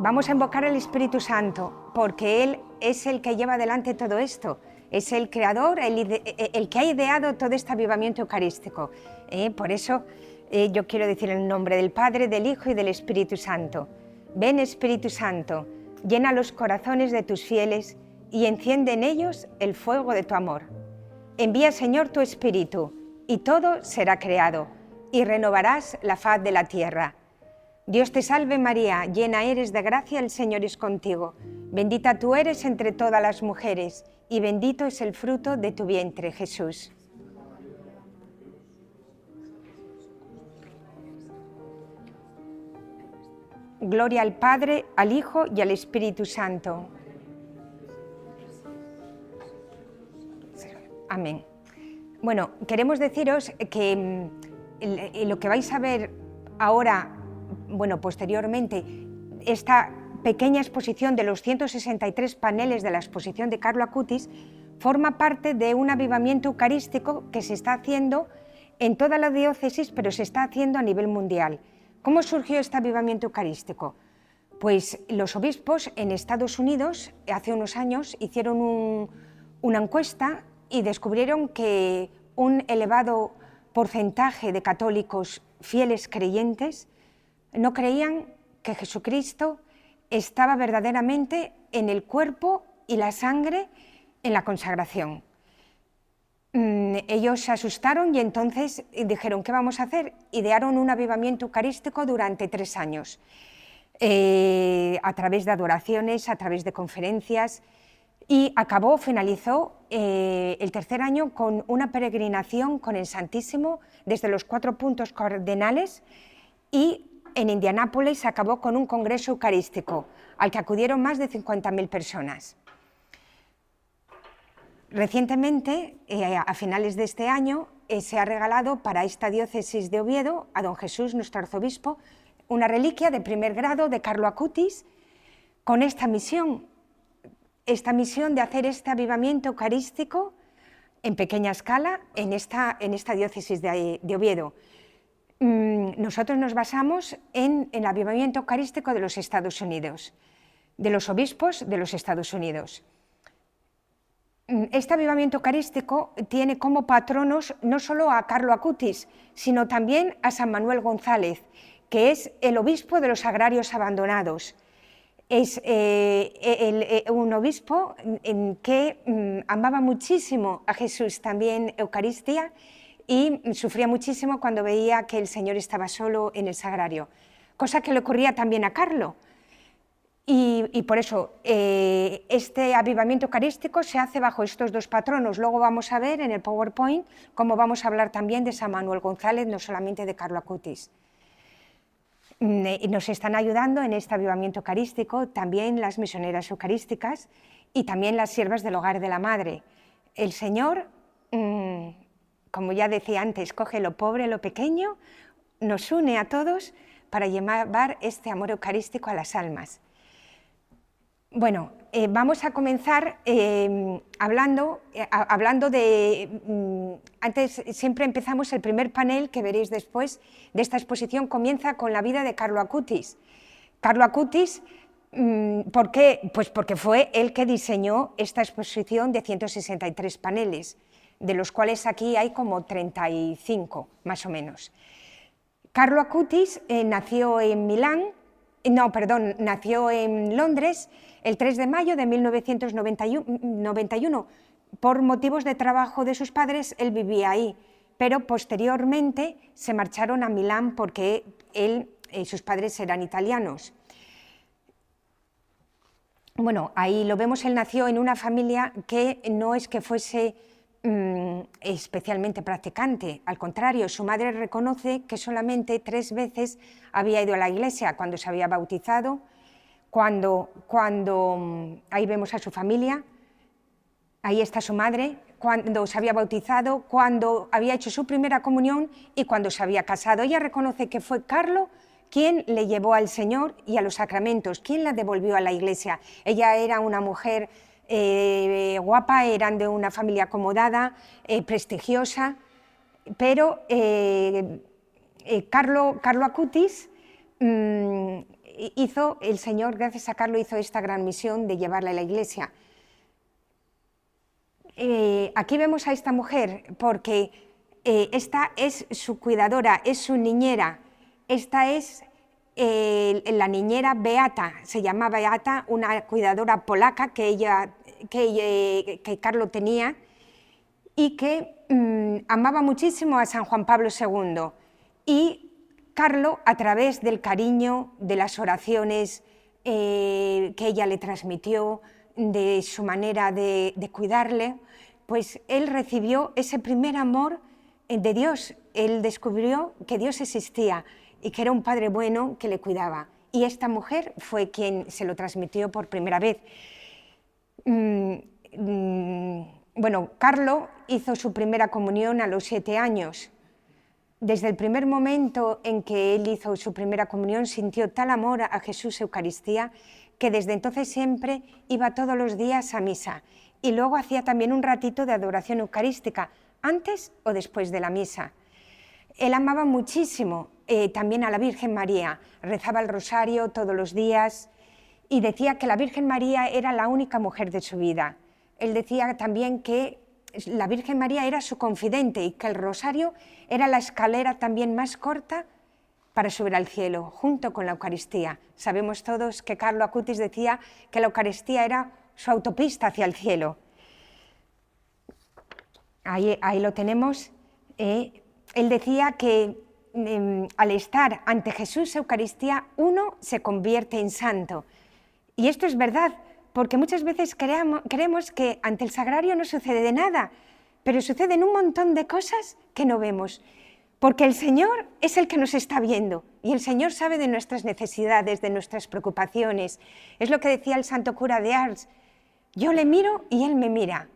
Vamos a invocar al Espíritu Santo, porque Él es el que lleva adelante todo esto. Es el creador, el que ha ideado todo este avivamiento eucarístico. Por eso yo quiero decir en el nombre del Padre, del Hijo y del Espíritu Santo. Ven, Espíritu Santo, llena los corazones de tus fieles y enciende en ellos el fuego de tu amor. Envía, Señor, tu Espíritu, y todo será creado, y renovarás la faz de la tierra. Dios te salve María, llena eres de gracia, el Señor es contigo. Bendita tú eres entre todas las mujeres, y bendito es el fruto de tu vientre, Jesús. Gloria al Padre, al Hijo y al Espíritu Santo. Amén. Bueno, queremos deciros que lo que vais a ver ahora, bueno, posteriormente, esta pequeña exposición de los 163 paneles de la exposición de Carlo Acutis forma parte de un avivamiento eucarístico que se está haciendo en toda la diócesis, pero se está haciendo a nivel mundial. ¿Cómo surgió este avivamiento eucarístico? Pues los obispos en Estados Unidos hace unos años hicieron una encuesta y descubrieron que un elevado porcentaje de católicos fieles creyentes no creían que Jesucristo estaba verdaderamente en el cuerpo y la sangre en la consagración. Ellos se asustaron y entonces dijeron, ¿qué vamos a hacer? Idearon un avivamiento eucarístico durante 3 años, a través de adoraciones, a través de conferencias, y finalizó el 3er año con una peregrinación con el Santísimo desde los 4 puntos cardinales, y en Indianápolis acabó con un congreso eucarístico al que acudieron más de 50.000 personas. Recientemente, a finales de este año, se ha regalado para esta diócesis de Oviedo a don Jesús, nuestro arzobispo, una reliquia de primer grado de Carlo Acutis con esta misión de hacer este avivamiento eucarístico en pequeña escala en esta diócesis de Oviedo. Nosotros nos basamos en el avivamiento eucarístico de los Estados Unidos, de los obispos de los Estados Unidos. Este avivamiento eucarístico tiene como patronos no solo a Carlo Acutis, sino también a San Manuel González, que es el obispo de los agrarios abandonados. Es un obispo que amaba muchísimo a Jesús, también Eucaristía, y sufría muchísimo cuando veía que el Señor estaba solo en el sagrario, cosa que le ocurría también a Carlo. Y por eso este avivamiento eucarístico se hace bajo estos 2 patronos. Luego vamos a ver en el PowerPoint cómo vamos a hablar también de San Manuel González, no solamente de Carlo Acutis. Nos están ayudando en este avivamiento eucarístico también las misioneras eucarísticas y también las siervas del hogar de la Madre. El Señor, como ya decía antes, coge lo pobre, lo pequeño, nos une a todos para llevar este amor eucarístico a las almas. Bueno, vamos a comenzar hablando de... antes siempre empezamos el primer panel que veréis después de esta exposición, comienza con la vida de Carlo Acutis. Carlo Acutis, ¿por qué? Pues porque fue el que diseñó esta exposición de 163 paneles, de los cuales aquí hay como 35, más o menos. Carlo Acutis nació en Londres el 3 de mayo de 1991. Por motivos de trabajo de sus padres, él vivía ahí, pero posteriormente se marcharon a Milán porque sus padres eran italianos. Bueno, ahí lo vemos, él nació en una familia que no es que fuese especialmente practicante, al contrario, su madre reconoce que solamente 3 veces había ido a la iglesia, cuando se había bautizado, cuando ahí vemos a su familia, ahí está su madre, cuando se había bautizado, cuando había hecho su primera comunión y cuando se había casado. Ella reconoce que fue Carlo quien le llevó al Señor y a los sacramentos, quien la devolvió a la iglesia. Ella era una mujer guapa, eran de una familia acomodada, prestigiosa, pero Carlo Acutis el Señor, gracias a Carlo, hizo esta gran misión de llevarla a la iglesia. Aquí vemos a esta mujer porque esta es su cuidadora, es su niñera. Esta es la niñera Beata, se llama Beata, una cuidadora polaca que Carlo tenía y que amaba muchísimo a San Juan Pablo II. Y Carlo, a través del cariño, de las oraciones que ella le transmitió, de su manera de cuidarle, pues él recibió ese primer amor de Dios. Él descubrió que Dios existía y que era un padre bueno que le cuidaba. Y esta mujer fue quien se lo transmitió por primera vez. Bueno, Carlo hizo su primera comunión a los 7 años. Desde el primer momento en que él hizo su primera comunión sintió tal amor a Jesús Eucaristía que desde entonces siempre iba todos los días a misa y luego hacía también un ratito de adoración eucarística antes o después de la misa. Él amaba muchísimo también a la Virgen María, rezaba el rosario todos los días y decía que la Virgen María era la única mujer de su vida. Él decía también que la Virgen María era su confidente y que el rosario era la escalera también más corta para subir al cielo, junto con la Eucaristía. Sabemos todos que Carlo Acutis decía que la Eucaristía era su autopista hacia el cielo. Ahí lo tenemos. Él decía que al estar ante Jesús Eucaristía, uno se convierte en santo. Y esto es verdad, porque muchas veces creemos que ante el sagrario no sucede nada, pero suceden un montón de cosas que no vemos, porque el Señor es el que nos está viendo y el Señor sabe de nuestras necesidades, de nuestras preocupaciones. Es lo que decía el santo cura de Ars: yo le miro y él me mira.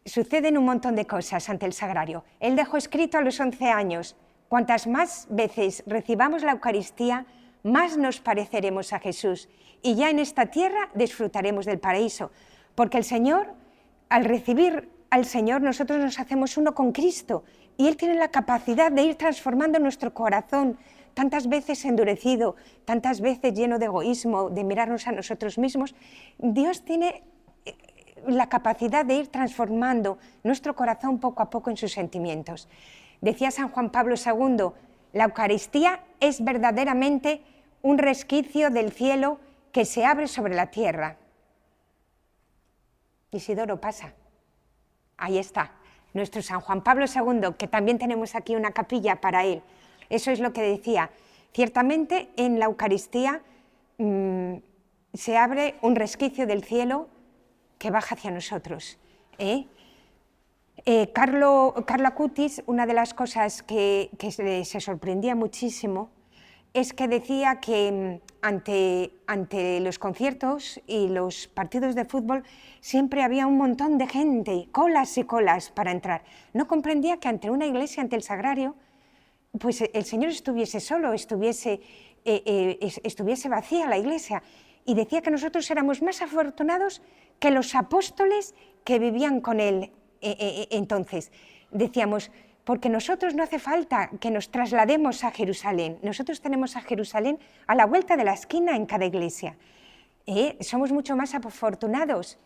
Suceden un montón de cosas ante el sagrario. Él dejó escrito a los 11 años: cuantas más veces recibamos la Eucaristía, más nos pareceremos a Jesús y ya en esta tierra disfrutaremos del paraíso, porque el Señor, al recibir al Señor, nosotros nos hacemos uno con Cristo y Él tiene la capacidad de ir transformando nuestro corazón, tantas veces endurecido, tantas veces lleno de egoísmo, de mirarnos a nosotros mismos. Dios tiene la capacidad de ir transformando nuestro corazón poco a poco en sus sentimientos. Decía San Juan Pablo II, la Eucaristía es verdaderamente un resquicio del cielo que se abre sobre la tierra. Isidoro, pasa. Ahí está, nuestro San Juan Pablo II, que también tenemos aquí una capilla para él. Eso es lo que decía. Ciertamente en la Eucaristía se abre un resquicio del cielo que baja hacia nosotros. Carlo Acutis, una de las cosas que se sorprendía muchísimo es que decía que ante los conciertos y los partidos de fútbol siempre había un montón de gente, colas y colas para entrar. No comprendía que ante una iglesia, ante el sagrario, pues el Señor estuviese solo, estuviese vacía la iglesia. Y decía que nosotros éramos más afortunados que los apóstoles que vivían con él entonces. Decíamos, porque nosotros no hace falta que nos traslademos a Jerusalén, nosotros tenemos a Jerusalén a la vuelta de la esquina en cada iglesia. Somos mucho más afortunados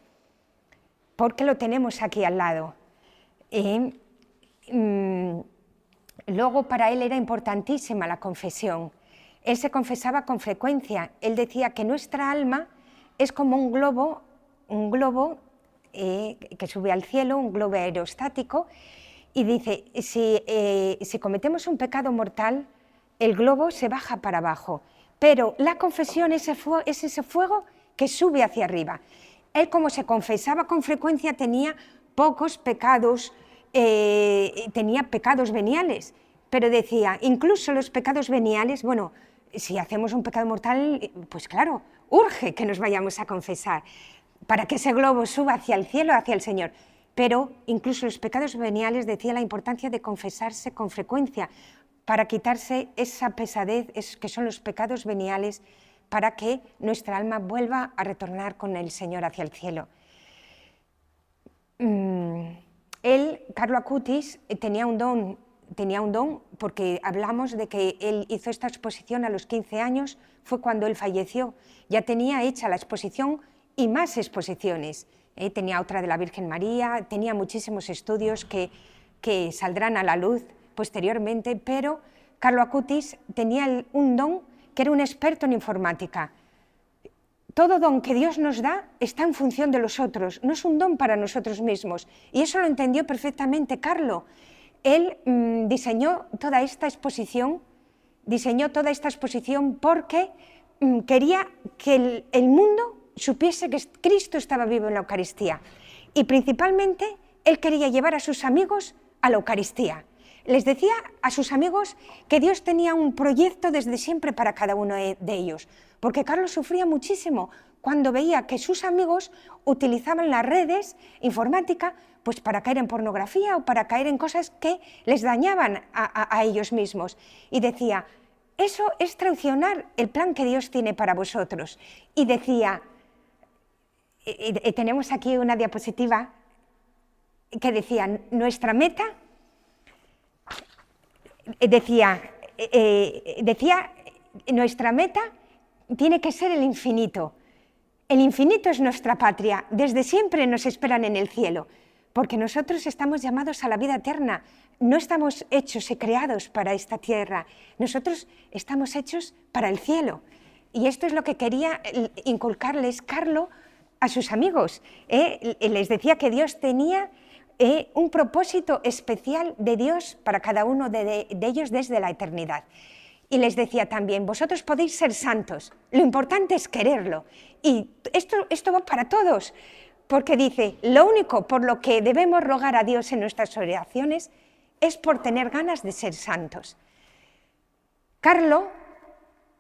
porque lo tenemos aquí al lado. Luego para él era importantísima la confesión. Él se confesaba con frecuencia. Él decía que nuestra alma es como un globo que sube al cielo, un globo aerostático, y dice, si cometemos un pecado mortal, el globo se baja para abajo, pero la confesión es ese fuego que sube hacia arriba. Él, como se confesaba con frecuencia, tenía pocos pecados, tenía pecados veniales, pero decía, incluso los pecados veniales, bueno, si hacemos un pecado mortal, pues claro, urge que nos vayamos a confesar, para que ese globo suba hacia el cielo, hacia el Señor. Pero incluso los pecados veniales, decía la importancia de confesarse con frecuencia para quitarse esa pesadez que son los pecados veniales, para que nuestra alma vuelva a retornar con el Señor hacia el cielo. Él, Carlo Acutis, tenía un don tenía un don, porque hablamos de que él hizo esta exposición a los 15 años, fue cuando él falleció. Ya tenía hecha la exposición y más exposiciones. Tenía otra de la Virgen María, tenía muchísimos estudios que saldrán a la luz posteriormente, pero Carlo Acutis tenía un don que era un experto en informática. Todo don que Dios nos da está en función de los otros, no es un don para nosotros mismos. Y eso lo entendió perfectamente Carlo. Él diseñó toda esta exposición porque quería que el mundo supiese que Cristo estaba vivo en la Eucaristía. Y principalmente él quería llevar a sus amigos a la Eucaristía. Les decía a sus amigos que Dios tenía un proyecto desde siempre para cada uno de ellos, porque Carlos sufría muchísimo cuando veía que sus amigos utilizaban las redes informática pues para caer en pornografía o para caer en cosas que les dañaban a ellos mismos. Y decía, eso es traicionar el plan que Dios tiene para vosotros. Y decía, tenemos aquí una diapositiva que decía, nuestra meta, nuestra meta tiene que ser el infinito. El infinito es nuestra patria, desde siempre nos esperan en el cielo, porque nosotros estamos llamados a la vida eterna, no estamos hechos y creados para esta tierra, nosotros estamos hechos para el cielo. Y esto es lo que quería inculcarles Carlo a sus amigos. Les decía que Dios tenía un propósito especial de Dios para cada uno de ellos desde la eternidad. Y les decía también, vosotros podéis ser santos, lo importante es quererlo. Y esto va para todos, porque dice, lo único por lo que debemos rogar a Dios en nuestras oraciones es por tener ganas de ser santos. Carlo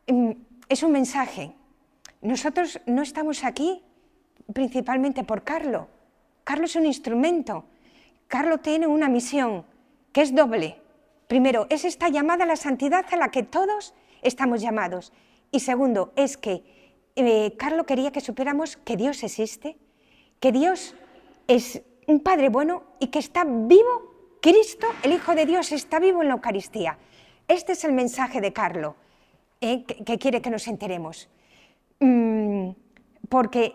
es un mensaje. Nosotros no estamos aquí principalmente por Carlo. Carlo es un instrumento. Carlo tiene una misión que es doble. Primero, es esta llamada a la santidad a la que todos estamos llamados. Y segundo, es que Carlo quería que supiéramos que Dios existe, que Dios es un Padre bueno y que está vivo. Cristo, el Hijo de Dios, está vivo en la Eucaristía. Este es el mensaje de Carlo, que quiere que nos enteremos. Porque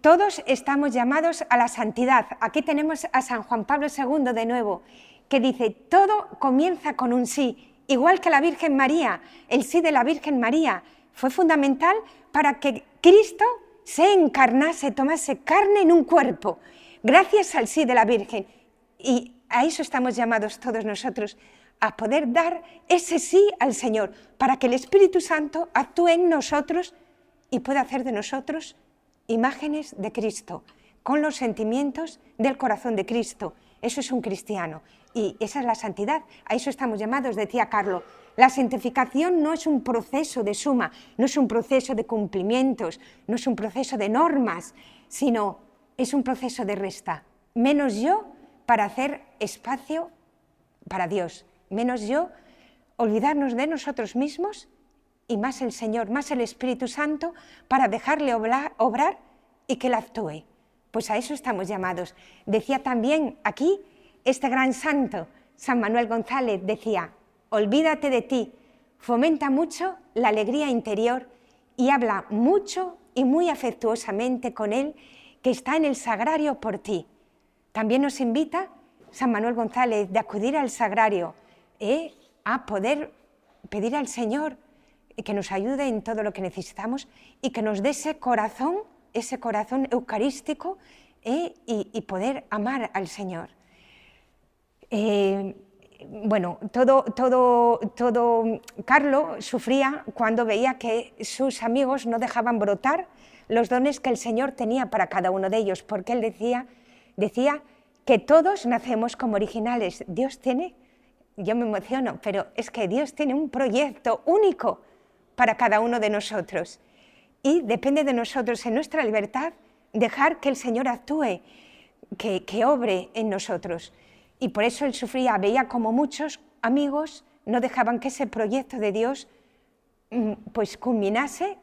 todos estamos llamados a la santidad. Aquí tenemos a San Juan Pablo II de nuevo, que dice, todo comienza con un sí, igual que la Virgen María. El sí de la Virgen María fue fundamental para que Cristo se encarnase, tomase carne en un cuerpo, gracias al sí de la Virgen. Y a eso estamos llamados todos nosotros, a poder dar ese sí al Señor, para que el Espíritu Santo actúe en nosotros y pueda hacer de nosotros imágenes de Cristo, con los sentimientos del corazón de Cristo. Eso es un cristiano y esa es la santidad, a eso estamos llamados, decía Carlo. La santificación no es un proceso de suma, no es un proceso de cumplimientos, no es un proceso de normas, sino es un proceso de resta. Menos yo para hacer espacio para Dios, menos yo olvidarnos de nosotros mismos y más el Señor, más el Espíritu Santo para dejarle obrar y que Él actúe. Pues a eso estamos llamados. Decía también aquí este gran santo, San Manuel González, decía, olvídate de ti, fomenta mucho la alegría interior y habla mucho y muy afectuosamente con Él que está en el sagrario por ti. También nos invita San Manuel González de acudir al sagrario, a poder pedir al Señor que nos ayude en todo lo que necesitamos y que nos dé ese corazón eucarístico y poder amar al Señor. Bueno, Carlo sufría cuando veía que sus amigos no dejaban brotar los dones que el Señor tenía para cada uno de ellos, porque él decía que todos nacemos como originales. Dios tiene, yo me emociono, pero es que Dios tiene un proyecto único para cada uno de nosotros y depende de nosotros, en nuestra libertad, dejar que el Señor actúe, que obre en nosotros. Y por eso él sufría, veía como muchos amigos no dejaban que ese proyecto de Dios pues culminase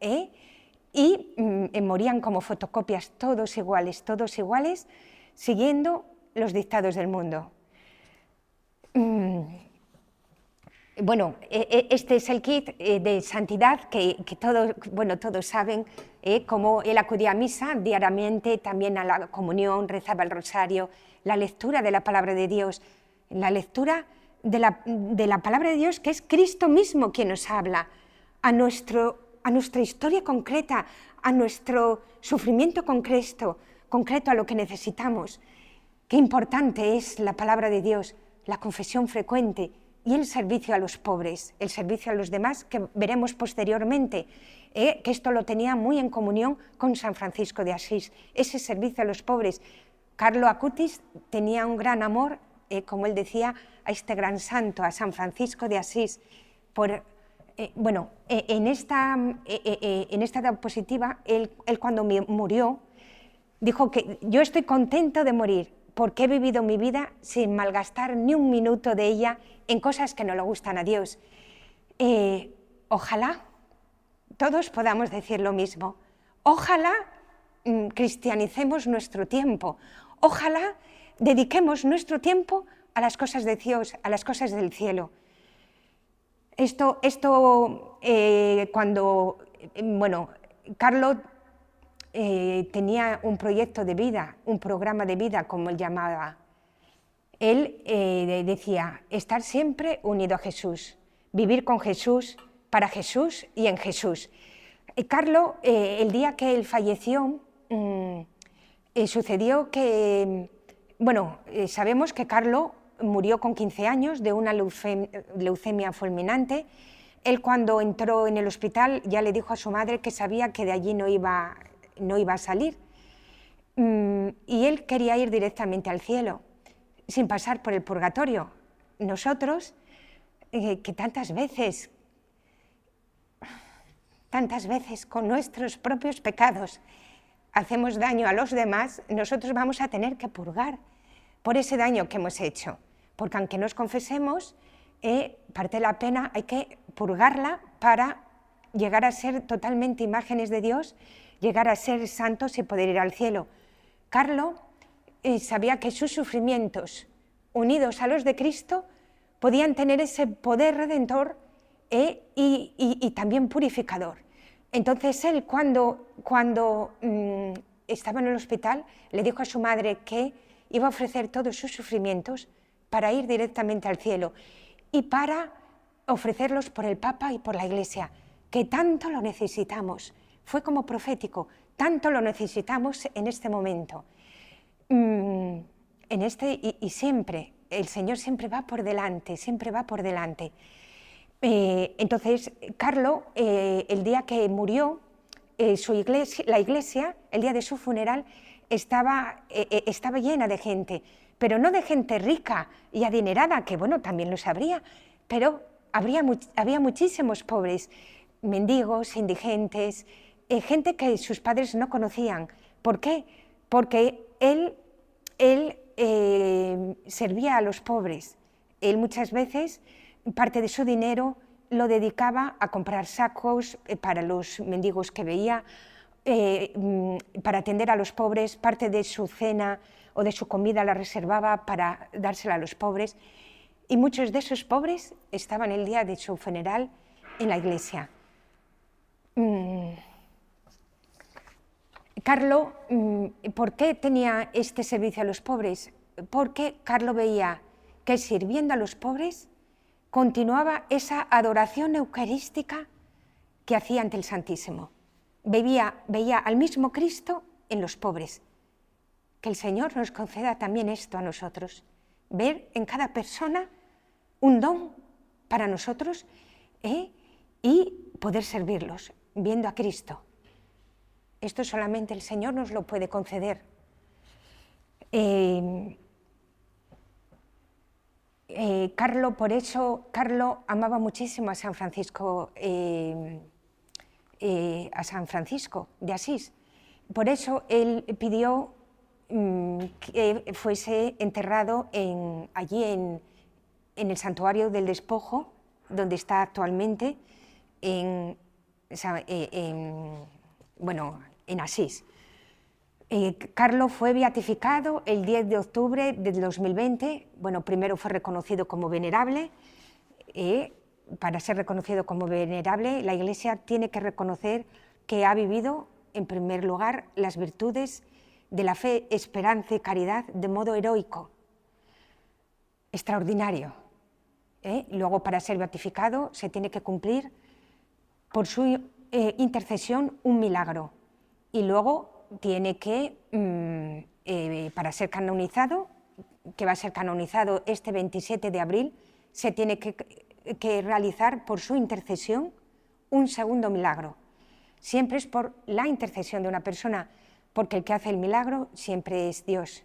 y morían como fotocopias, todos iguales, siguiendo los dictados del mundo. Bueno, este es el kit de santidad que todos saben, cómo él acudía a misa diariamente, también a la comunión, rezaba el rosario, la lectura de la palabra de Dios, la lectura de la palabra de Dios, que es Cristo mismo quien nos habla, a nuestra historia concreta, a nuestro sufrimiento concreto, a lo que necesitamos. Qué importante es la palabra de Dios, la confesión frecuente y el servicio a los pobres, el servicio a los demás, que veremos posteriormente, que esto lo tenía muy en comunión con San Francisco de Asís, ese servicio a los pobres. Carlo Acutis tenía un gran amor, como él decía, a este gran santo, a San Francisco de Asís. En esta diapositiva, él cuando murió, dijo que yo estoy contento de morir, porque he vivido mi vida sin malgastar ni un minuto de ella en cosas que no le gustan a Dios. Ojalá todos podamos decir lo mismo. Ojalá cristianicemos nuestro tiempo. Ojalá dediquemos nuestro tiempo a las cosas de Dios, a las cosas del cielo. Carlo tenía un proyecto de vida, un programa de vida, como él llamaba. Él decía, estar siempre unido a Jesús, vivir con Jesús, para Jesús y en Jesús. Carlo, el día que él falleció, sucedió que, sabemos que Carlo murió con 15 años de una leucemia fulminante. Él, cuando entró en el hospital, ya le dijo a su madre que sabía que de allí no iba a salir, y él quería ir directamente al cielo, sin pasar por el purgatorio. Nosotros, que tantas veces con nuestros propios pecados hacemos daño a los demás, nosotros vamos a tener que purgar por ese daño que hemos hecho, porque aunque nos confesemos, parte de la pena hay que purgarla para llegar a ser totalmente imágenes de Dios, llegar a ser santos y poder ir al cielo. Carlo sabía que sus sufrimientos, unidos a los de Cristo, podían tener ese poder redentor y también purificador. Entonces él, cuando estaba en el hospital, le dijo a su madre que iba a ofrecer todos sus sufrimientos para ir directamente al cielo y para ofrecerlos por el Papa y por la Iglesia, que tanto lo necesitamos. Fue como profético, tanto lo necesitamos en este momento. Y siempre, el Señor siempre va por delante, siempre va por delante. Entonces, Carlo, el día que murió, la iglesia, el día de su funeral, estaba llena de gente, pero no de gente rica y adinerada, que bueno, también lo sabría, pero había muchísimos pobres, mendigos, indigentes, gente que sus padres no conocían. ¿Por qué? Porque él servía a los pobres. Él muchas veces parte de su dinero lo dedicaba a comprar sacos para los mendigos que veía, para atender a los pobres. Parte de su cena o de su comida la reservaba para dársela a los pobres. Y muchos de esos pobres estaban el día de su funeral en la iglesia. Carlo, ¿por qué tenía este servicio a los pobres? Porque Carlo veía que sirviendo a los pobres continuaba esa adoración eucarística que hacía ante el Santísimo. Veía al mismo Cristo en los pobres. Que el Señor nos conceda también esto a nosotros, ver en cada persona un don para nosotros y poder servirlos, viendo a Cristo. Esto solamente el Señor nos lo puede conceder. Por eso Carlo amaba muchísimo a San Francisco de Asís. Por eso él pidió que fuese enterrado allí en el Santuario del Despojo, donde está actualmente, en Asís. Carlo fue beatificado el 10 de octubre del 2020. Bueno, primero fue reconocido como venerable. Para ser reconocido como venerable, la Iglesia tiene que reconocer que ha vivido, en primer lugar, las virtudes de la fe, esperanza y caridad de modo heroico, extraordinario. Luego, para ser beatificado, se tiene que cumplir por su intercesión un milagro. Y luego tiene que, para ser canonizado, que va a ser canonizado este 27 de abril, se tiene que realizar por su intercesión un segundo milagro. Siempre es por la intercesión de una persona, porque el que hace el milagro siempre es Dios.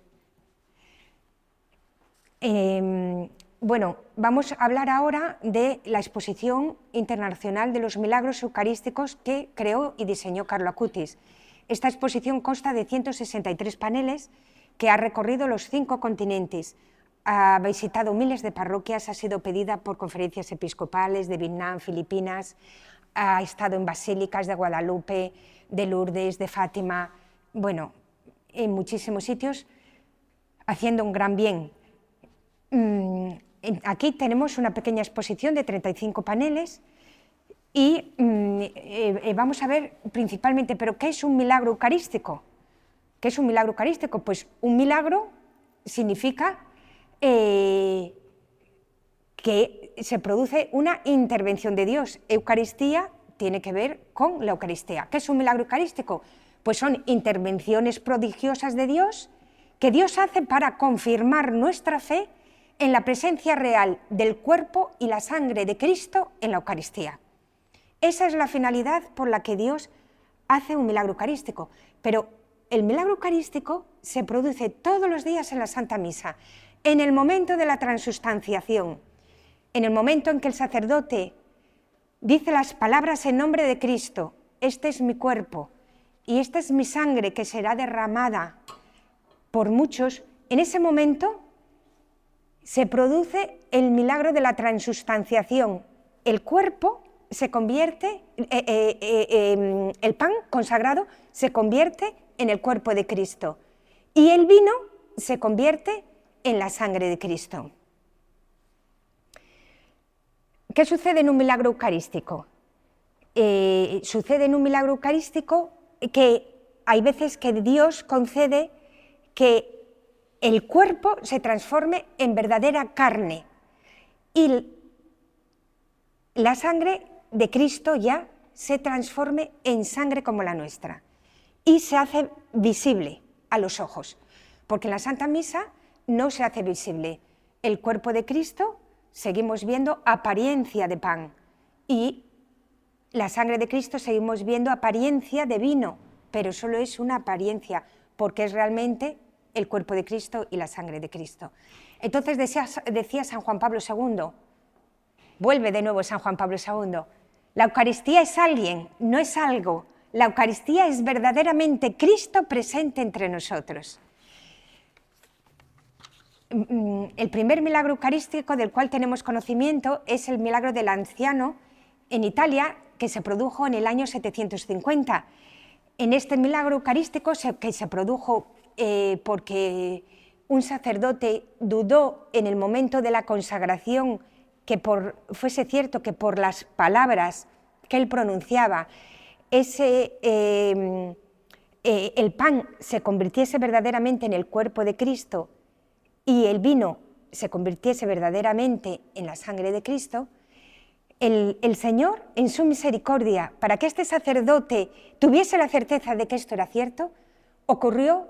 Bueno, vamos a hablar ahora de la Exposición Internacional de los Milagros Eucarísticos que creó y diseñó Carlo Acutis. Esta exposición consta de 163 paneles que ha recorrido los 5 continentes, ha visitado miles de parroquias, ha sido pedida por conferencias episcopales de Vietnam, Filipinas, ha estado en basílicas de Guadalupe, de Lourdes, de Fátima, bueno, en muchísimos sitios, haciendo un gran bien. Aquí tenemos una pequeña exposición de 35 paneles y vamos a ver principalmente, ¿pero qué es un milagro eucarístico? ¿Qué es un milagro eucarístico? Pues un milagro significa que se produce una intervención de Dios. Eucaristía tiene que ver con la Eucaristía. ¿Qué es un milagro eucarístico? Pues son intervenciones prodigiosas de Dios que Dios hace para confirmar nuestra fe en la presencia real del cuerpo y la sangre de Cristo en la Eucaristía. Esa es la finalidad por la que Dios hace un milagro eucarístico. Pero el milagro eucarístico se produce todos los días en la Santa Misa, en el momento de la transustanciación, en el momento en que el sacerdote dice las palabras en nombre de Cristo: este es mi cuerpo y esta es mi sangre que será derramada por muchos. En ese momento se produce el milagro de la transustanciación. El cuerpo se convierte, el pan consagrado se convierte en el cuerpo de Cristo y el vino se convierte en la sangre de Cristo. ¿Qué sucede en un milagro eucarístico? Sucede en un milagro eucarístico que hay veces que Dios concede que el cuerpo se transforme en verdadera carne y la sangre de Cristo ya se transforme en sangre como la nuestra y se hace visible a los ojos, porque en la Santa Misa no se hace visible el cuerpo de Cristo, seguimos viendo apariencia de pan, y la sangre de Cristo seguimos viendo apariencia de vino, pero solo es una apariencia, porque es realmente el cuerpo de Cristo y la sangre de Cristo. Entonces decía San Juan Pablo II, vuelve de nuevo San Juan Pablo II, la Eucaristía es alguien, no es algo. La Eucaristía es verdaderamente Cristo presente entre nosotros. El primer milagro eucarístico del cual tenemos conocimiento es el milagro del anciano en Italia, que se produjo en el año 750. En este milagro eucarístico, que se produjo porque un sacerdote dudó en el momento de la consagración que fuese cierto que por las palabras que él pronunciaba, el pan se convirtiese verdaderamente en el cuerpo de Cristo y el vino se convirtiese verdaderamente en la sangre de Cristo, el Señor, en su misericordia, para que este sacerdote tuviese la certeza de que esto era cierto, ocurrió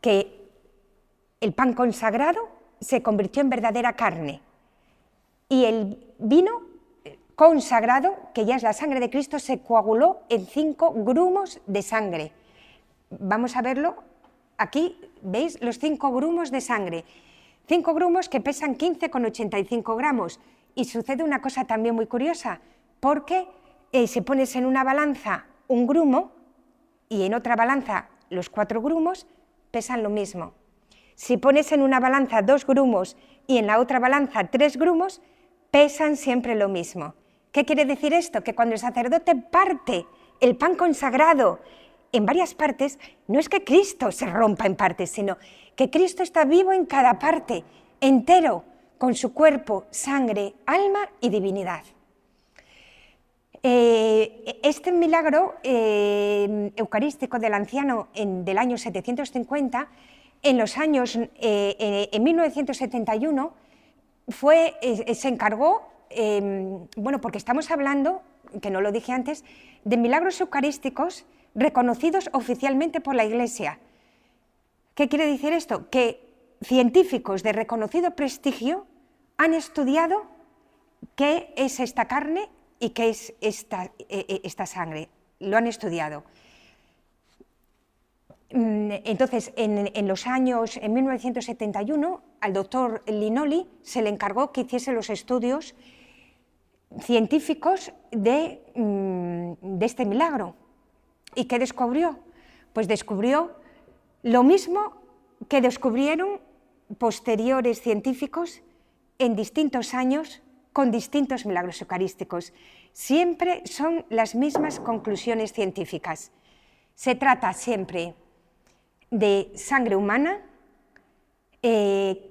que el pan consagrado se convirtió en verdadera carne y el vino consagrado, que ya es la sangre de Cristo, se coaguló en 5 grumos de sangre. Vamos a verlo aquí, ¿veis? Los 5 grumos de sangre. 5 grumos que pesan 15,85 gramos. Y sucede una cosa también muy curiosa, porque si pones en una balanza un grumo y en otra balanza los 4 grumos, pesan lo mismo. Si pones en una balanza 2 grumos y en la otra balanza 3 grumos, pesan siempre lo mismo. ¿Qué quiere decir esto? Que cuando el sacerdote parte el pan consagrado en varias partes, no es que Cristo se rompa en partes, sino que Cristo está vivo en cada parte, entero, con su cuerpo, sangre, alma y divinidad. Este milagro eucarístico del anciano del año 750, en 1971, se encargó, bueno, porque estamos hablando, que no lo dije antes, de milagros eucarísticos reconocidos oficialmente por la Iglesia. ¿Qué quiere decir esto? Que científicos de reconocido prestigio han estudiado qué es esta carne y qué es esta sangre. Lo han estudiado. Entonces, en los años, en 1971, al doctor Linoli se le encargó que hiciese los estudios científicos de este milagro. ¿Y qué descubrió? Pues descubrió lo mismo que descubrieron posteriores científicos en distintos años con distintos milagros eucarísticos. Siempre son las mismas conclusiones científicas. Se trata siempre de sangre humana,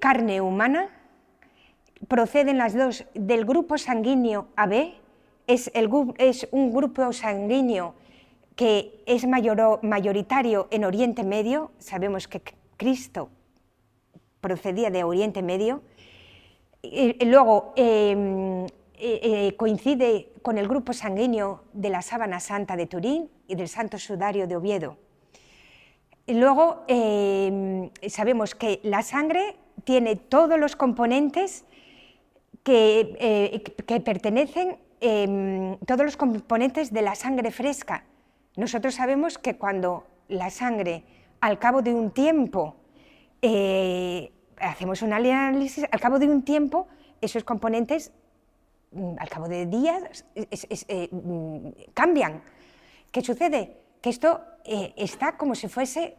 carne humana, proceden las dos del grupo sanguíneo AB, es un grupo sanguíneo que es mayoritario en Oriente Medio. Sabemos que Cristo procedía de Oriente Medio. Luego coincide con el grupo sanguíneo de la Sábana Santa de Turín y del Santo Sudario de Oviedo. Luego sabemos que la sangre tiene todos los componentes que pertenecen, todos los componentes de la sangre fresca. Nosotros sabemos que cuando la sangre, al cabo de un tiempo, hacemos un análisis, al cabo de un tiempo, esos componentes, al cabo de días, cambian. ¿Qué sucede? Que esto está como si fuese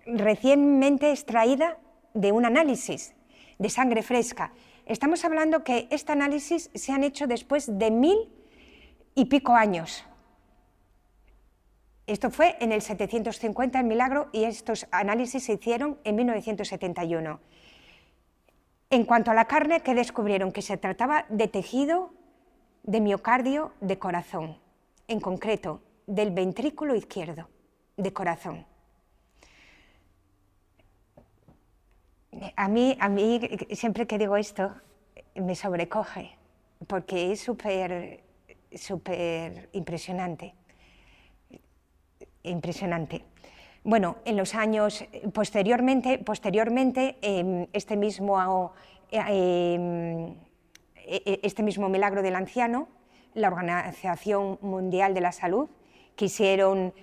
recientemente extraída de un análisis de sangre fresca. Estamos hablando que este análisis se han hecho después de 1000 y pico años. Esto fue en el 750 el milagro y estos análisis se hicieron en 1971. En cuanto a la carne, ¿qué descubrieron? Que se trataba de tejido de miocardio de corazón, en concreto del ventrículo izquierdo de corazón. A mí siempre que digo esto me sobrecoge porque es súper impresionante. Impresionante. Bueno, en los años posteriormente este mismo milagro del anciano, la Organización Mundial de la Salud quisieron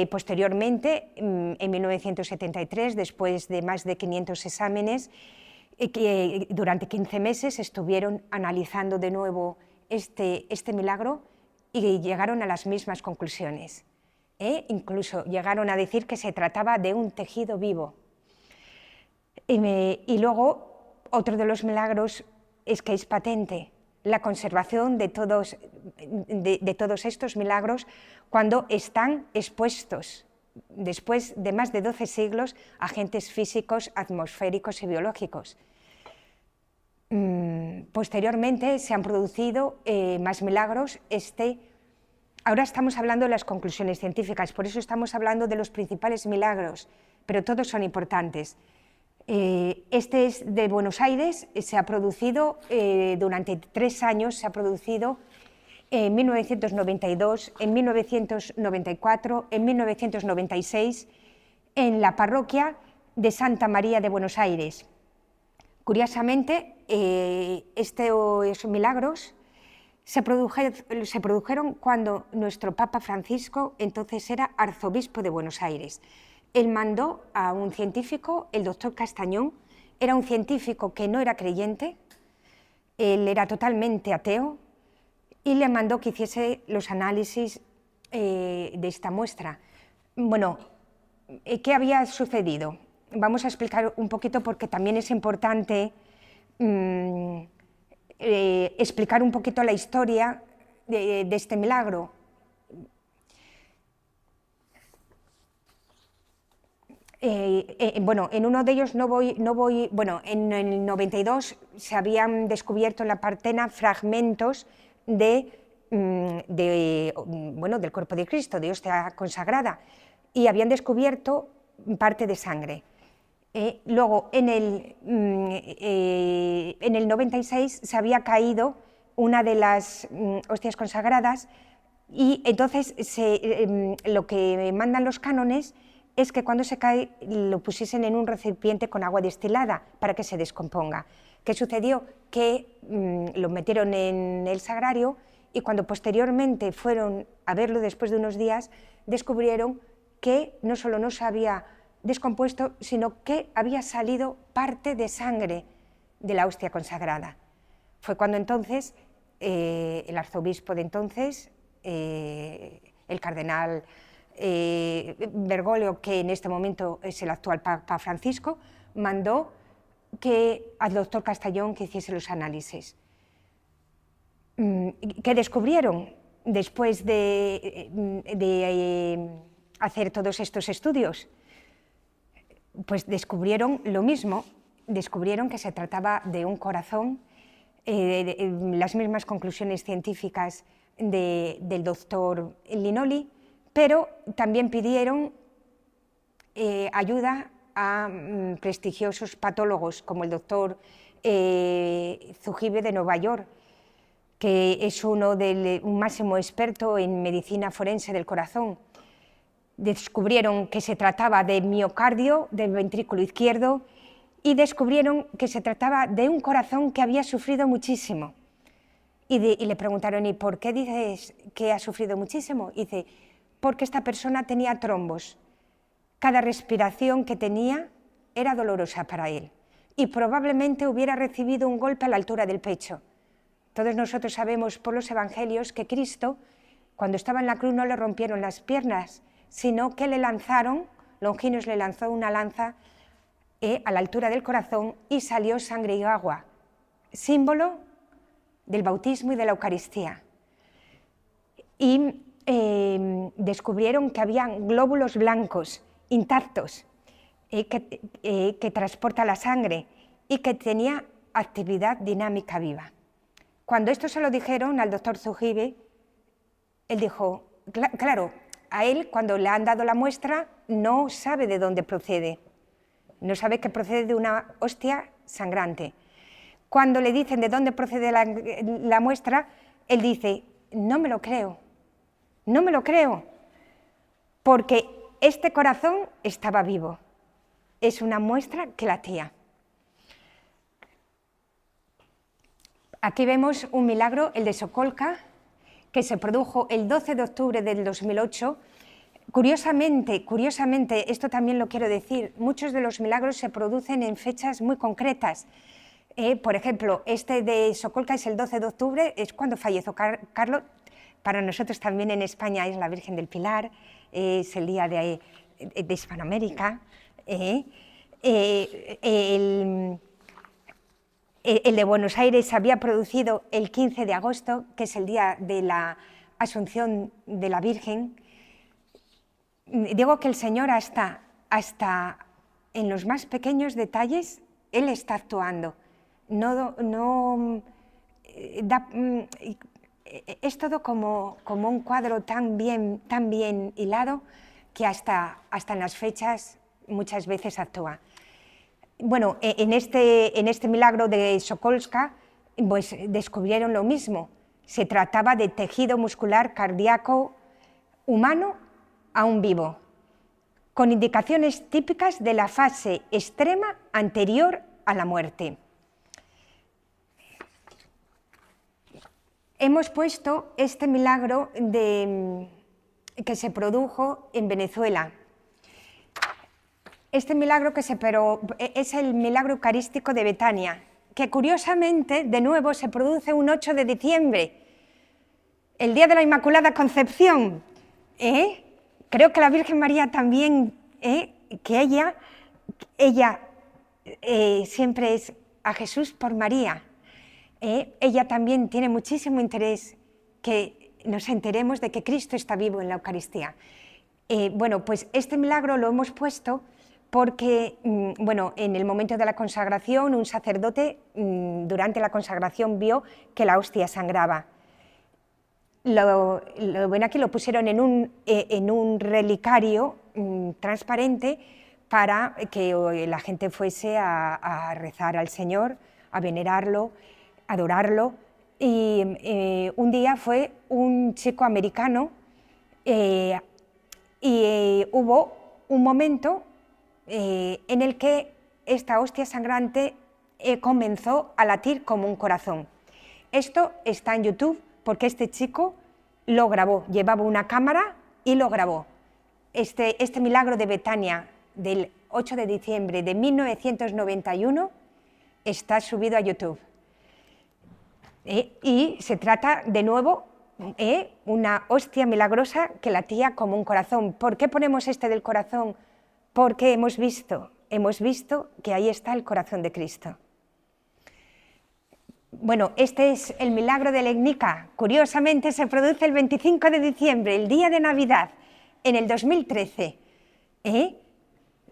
posteriormente, en 1973, después de más de 500 exámenes, que durante 15 meses estuvieron analizando de nuevo este milagro y llegaron a las mismas conclusiones. Incluso llegaron a decir que se trataba de un tejido vivo. Y luego, otro de los milagros es que es patente la conservación de todos estos milagros cuando están expuestos, después de más de 12 siglos, a agentes físicos, atmosféricos y biológicos. Posteriormente se han producido más milagros. Ahora estamos hablando de las conclusiones científicas, por eso estamos hablando de los principales milagros, pero todos son importantes. Este es de Buenos Aires, se ha producido durante 3 años, se ha producido en 1992, en 1994, en 1996, en la parroquia de Santa María de Buenos Aires. Curiosamente, estos milagros se produjeron cuando nuestro Papa Francisco entonces era arzobispo de Buenos Aires. Él mandó a un científico, el doctor Castañón, era un científico que no era creyente, él era totalmente ateo, y le mandó que hiciese los análisis de esta muestra. Bueno, ¿qué había sucedido? Vamos a explicar un poquito porque también es importante explicar un poquito la historia de este milagro. bueno, en uno de ellos bueno, en el 92 se habían descubierto en la Partena fragmentos bueno, del cuerpo de Cristo, de hostia consagrada, y habían descubierto parte de sangre. Luego, en el 96 se había caído una de las hostias consagradas, y entonces lo que mandan los cánones es que cuando se cae lo pusiesen en un recipiente con agua destilada para que se descomponga. ¿Qué sucedió? Que lo metieron en el sagrario, y cuando posteriormente fueron a verlo después de unos días, descubrieron que no solo no se había descompuesto, sino que había salido parte de sangre de la hostia consagrada. Fue cuando entonces el arzobispo de entonces, el cardenal Bergoglio, que en este momento es el actual Papa Francisco, mandó al doctor Castellón que hiciese los análisis. ¿Qué descubrieron después de hacer todos estos estudios? Pues descubrieron lo mismo, descubrieron que se trataba de un corazón, las mismas conclusiones científicas del doctor Linoli, pero también pidieron ayuda a prestigiosos patólogos como el doctor Zugibe de Nueva York, que es un máximo experto en medicina forense del corazón. Descubrieron que se trataba de miocardio, del ventrículo izquierdo, y descubrieron que se trataba de un corazón que había sufrido muchísimo. Y le preguntaron, ¿y por qué dices que ha sufrido muchísimo? Y dice, porque esta persona tenía trombos. Cada respiración que tenía era dolorosa para él, y probablemente hubiera recibido un golpe a la altura del pecho. Todos nosotros sabemos por los evangelios que Cristo, cuando estaba en la cruz, no le rompieron las piernas, sino que Longinos le lanzó una lanza a la altura del corazón, y salió sangre y agua, símbolo del bautismo y de la Eucaristía. Y descubrieron que había glóbulos blancos intactos que transporta la sangre y que tenía actividad dinámica viva. Cuando esto se lo dijeron al doctor Zugibe, él dijo, claro, a él cuando le han dado la muestra no sabe de dónde procede, no sabe que procede de una hostia sangrante. Cuando le dicen de dónde procede la muestra, él dice, no me lo creo, porque este corazón estaba vivo, es una muestra que latía. Aquí vemos un milagro, el de Sokolka, que se produjo el 12 de octubre del 2008. Curiosamente, esto también lo quiero decir, muchos de los milagros se producen en fechas muy concretas. Por ejemplo, este de Sokolka es el 12 de octubre, es cuando falleció Carlos. Para nosotros también en España es la Virgen del Pilar, es el día de Hispanoamérica. El de Buenos Aires se había producido el 15 de agosto, que es el día de la Asunción de la Virgen. Digo que el Señor hasta en los más pequeños detalles, Él está actuando. Es todo como un cuadro tan bien hilado que hasta en las fechas muchas veces actúa. Bueno, en este milagro de Sokolska, pues descubrieron lo mismo. Se trataba de tejido muscular cardíaco humano aún vivo, con indicaciones típicas de la fase extrema anterior a la muerte. Hemos puesto este milagro que se produjo en Venezuela. Este milagro es el milagro eucarístico de Betania, que curiosamente, de nuevo, se produce un 8 de diciembre, el día de la Inmaculada Concepción. Creo que la Virgen María también, que ella siempre es a Jesús por María. Ella también tiene muchísimo interés que nos enteremos de que Cristo está vivo en la Eucaristía. Bueno, pues este milagro lo hemos puesto porque, bueno, en el momento de la consagración, un sacerdote durante la consagración vio que la hostia sangraba. Lo ven aquí, lo pusieron en un relicario transparente para que la gente fuese a rezar al Señor, a venerarlo, a adorarlo. Y un día fue un chico americano y hubo un momento en el que esta hostia sangrante comenzó a latir como un corazón. Esto está en YouTube porque este chico lo grabó, llevaba una cámara y lo grabó. Este milagro de Betania del 8 de diciembre de 1991 está subido a YouTube. Y se trata de nuevo una hostia milagrosa que latía como un corazón. ¿Por qué ponemos este del corazón? Porque hemos visto que ahí está el corazón de Cristo. Bueno, este es el milagro de Legnica. Curiosamente se produce el 25 de diciembre, el día de Navidad, en el 2013.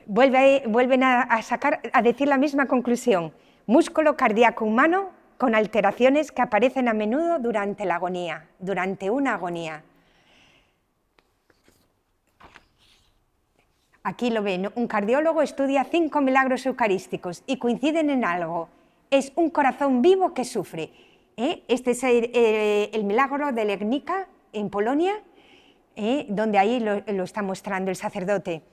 Vuelven a decir la misma conclusión. Músculo cardíaco humano con alteraciones que aparecen a menudo durante la agonía, durante una agonía. Aquí lo ven, un cardiólogo estudia 5 milagros eucarísticos y coinciden en algo. Es un corazón vivo que sufre. Este es el milagro de Legnica en Polonia, donde ahí lo está mostrando el sacerdote.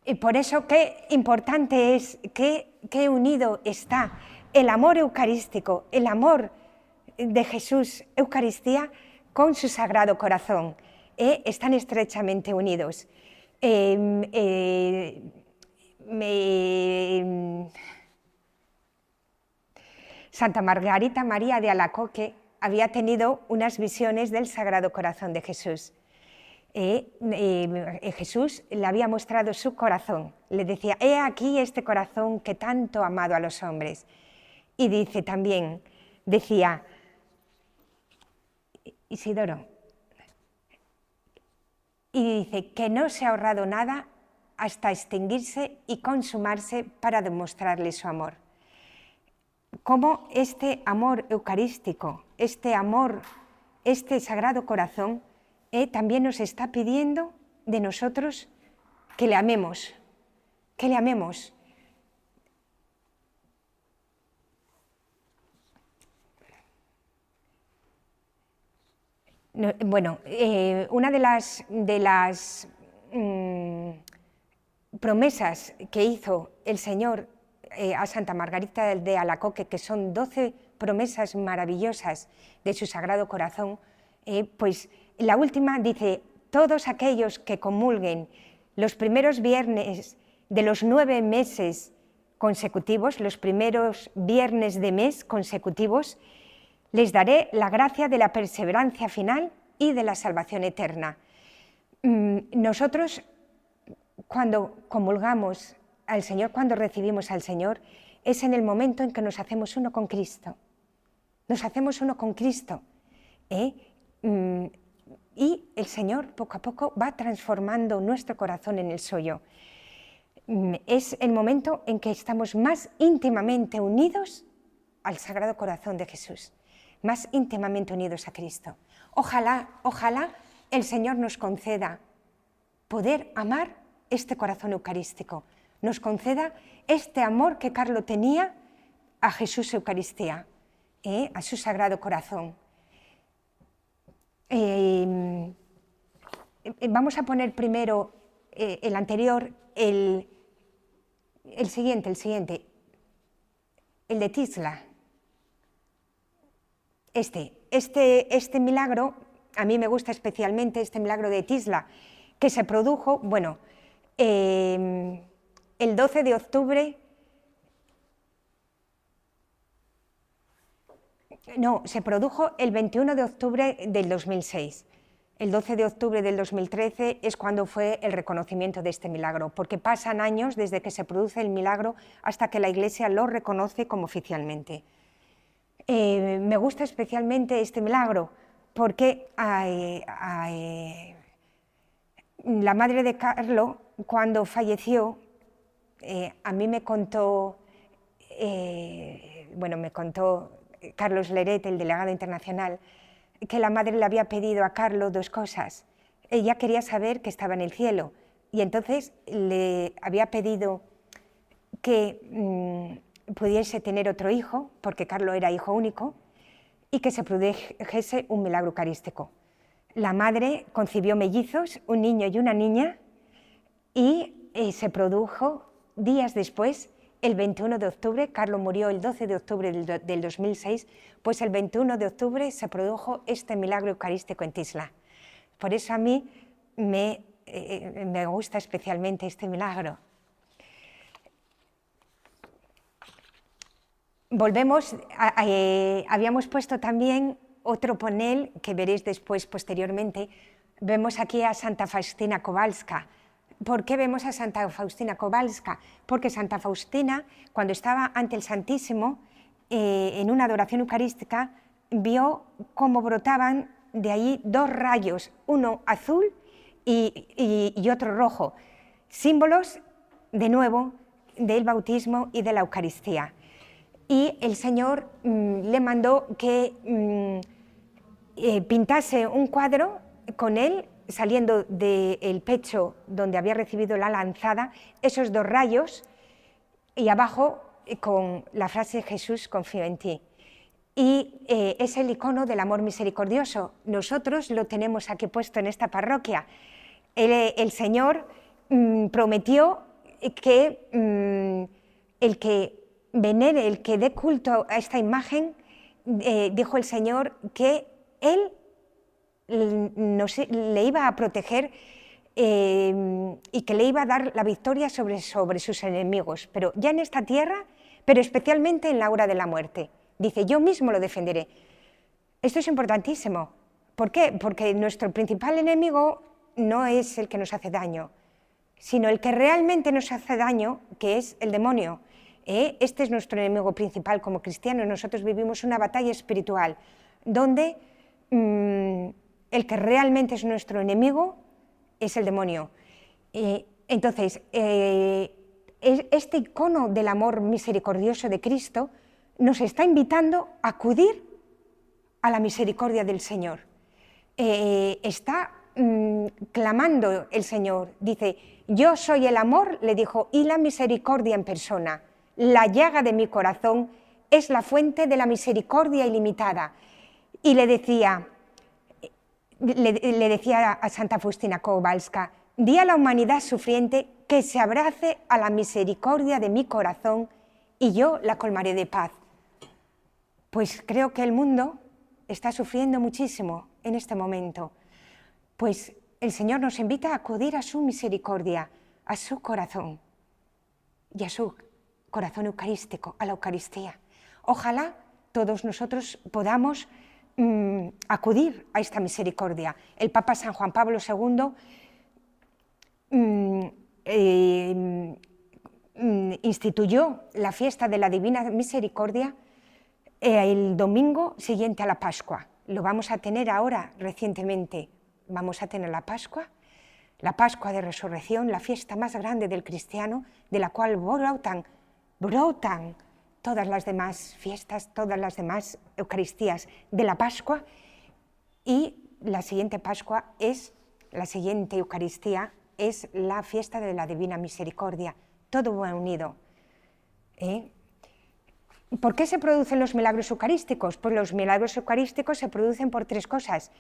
Y por eso qué importante es, qué unido está el amor eucarístico, el amor de Jesús, Eucaristía, con su Sagrado Corazón. Están estrechamente unidos. Santa Margarita María de Alacoque había tenido unas visiones del Sagrado Corazón de Jesús. Jesús le había mostrado su corazón, le decía, he aquí este corazón que tanto ha amado a los hombres. Y dice también, decía, Isidoro, y dice que no se ha ahorrado nada hasta extinguirse y consumarse para demostrarle su amor. Cómo este amor eucarístico, este amor, este Sagrado Corazón, también nos está pidiendo de nosotros que le amemos, que le amemos. Bueno, una de las promesas que hizo el Señor a Santa Margarita de Alacoque, que son 12 promesas maravillosas de su Sagrado Corazón, pues la última dice, todos aquellos que comulguen los primeros viernes de los 9 meses consecutivos, los primeros viernes de mes consecutivos, les daré la gracia de la perseverancia final y de la salvación eterna. Nosotros, cuando comulgamos al Señor, cuando recibimos al Señor, es en el momento en que nos hacemos uno con Cristo. Nos hacemos uno con Cristo. Y el Señor poco a poco va transformando nuestro corazón en el suyo. Es el momento en que estamos más íntimamente unidos al Sagrado Corazón de Jesús, más íntimamente unidos a Cristo. Ojalá el Señor nos conceda poder amar este corazón eucarístico, nos conceda este amor que Carlo tenía a Jesús Eucaristía, a su Sagrado Corazón. Vamos a poner primero el anterior, el siguiente, el de Tisla. Este milagro, a mí me gusta especialmente este milagro de Tisla, que se produjo, bueno, el 12 de octubre, no, se produjo el 21 de octubre del 2006. El 12 de octubre del 2013 es cuando fue el reconocimiento de este milagro, porque pasan años desde que se produce el milagro hasta que la Iglesia lo reconoce como oficialmente. Me gusta especialmente este milagro porque la madre de Carlo cuando falleció, a mí me contó Carlos Leret, el delegado internacional, que la madre le había pedido a Carlos dos cosas. Ella quería saber que estaba en el cielo y entonces le había pedido que pudiese tener otro hijo, porque Carlos era hijo único, y que se produjese un milagro eucarístico. La madre concibió mellizos, un niño y una niña, y se produjo días después, el 21 de octubre, Carlos murió el 12 de octubre del 2006, pues el 21 de octubre se produjo este milagro eucarístico en Tisla. Por eso a mí me gusta especialmente este milagro. Volvemos, habíamos puesto también otro panel que veréis después, posteriormente. Vemos aquí a Santa Faustina Kowalska. ¿Por qué vemos a Santa Faustina Kowalska? Porque Santa Faustina, cuando estaba ante el Santísimo, en una adoración eucarística, vio cómo brotaban de ahí dos rayos, uno azul y otro rojo, símbolos, de nuevo, del bautismo y de la Eucaristía. Y el Señor le mandó que pintase un cuadro con él, saliendo del pecho donde había recibido la lanzada, esos dos rayos, y abajo con la frase Jesús, confío en ti. Y es el icono del amor misericordioso. Nosotros lo tenemos aquí puesto en esta parroquia. El Señor prometió que el que venere, el que dé culto a esta imagen, dijo el Señor que Él le iba a proteger y que le iba a dar la victoria sobre sus enemigos, pero ya en esta tierra, pero especialmente en la hora de la muerte. Dice, yo mismo lo defenderé. Esto es importantísimo. ¿Por qué? Porque nuestro principal enemigo no es el que nos hace daño, sino el que realmente nos hace daño, que es el demonio. Este es nuestro enemigo principal como cristianos. Nosotros vivimos una batalla espiritual donde el que realmente es nuestro enemigo es el demonio. Entonces, este icono del amor misericordioso de Cristo nos está invitando a acudir a la misericordia del Señor. Está clamando el Señor, dice, yo soy el amor, le dijo, y la misericordia en persona. La llaga de mi corazón es la fuente de la misericordia ilimitada. Y le decía a Santa Faustina Kowalska, di a la humanidad sufriente que se abrace a la misericordia de mi corazón y yo la colmaré de paz. Pues creo que el mundo está sufriendo muchísimo en este momento. Pues el Señor nos invita a acudir a su misericordia, a su corazón y a su corazón eucarístico, a la Eucaristía. Ojalá todos nosotros podamos acudir a esta misericordia. El Papa San Juan Pablo II instituyó la fiesta de la Divina Misericordia el domingo siguiente a la Pascua. Lo vamos a tener ahora recientemente. Vamos a tener la Pascua de Resurrección, la fiesta más grande del cristiano, de la cual brotan todas las demás fiestas, todas las demás Eucaristías de la Pascua, y la siguiente Pascua la siguiente Eucaristía es la fiesta de la Divina Misericordia, todo va unido. ¿Por qué se producen los milagros eucarísticos? Pues los milagros eucarísticos se producen por tres cosas: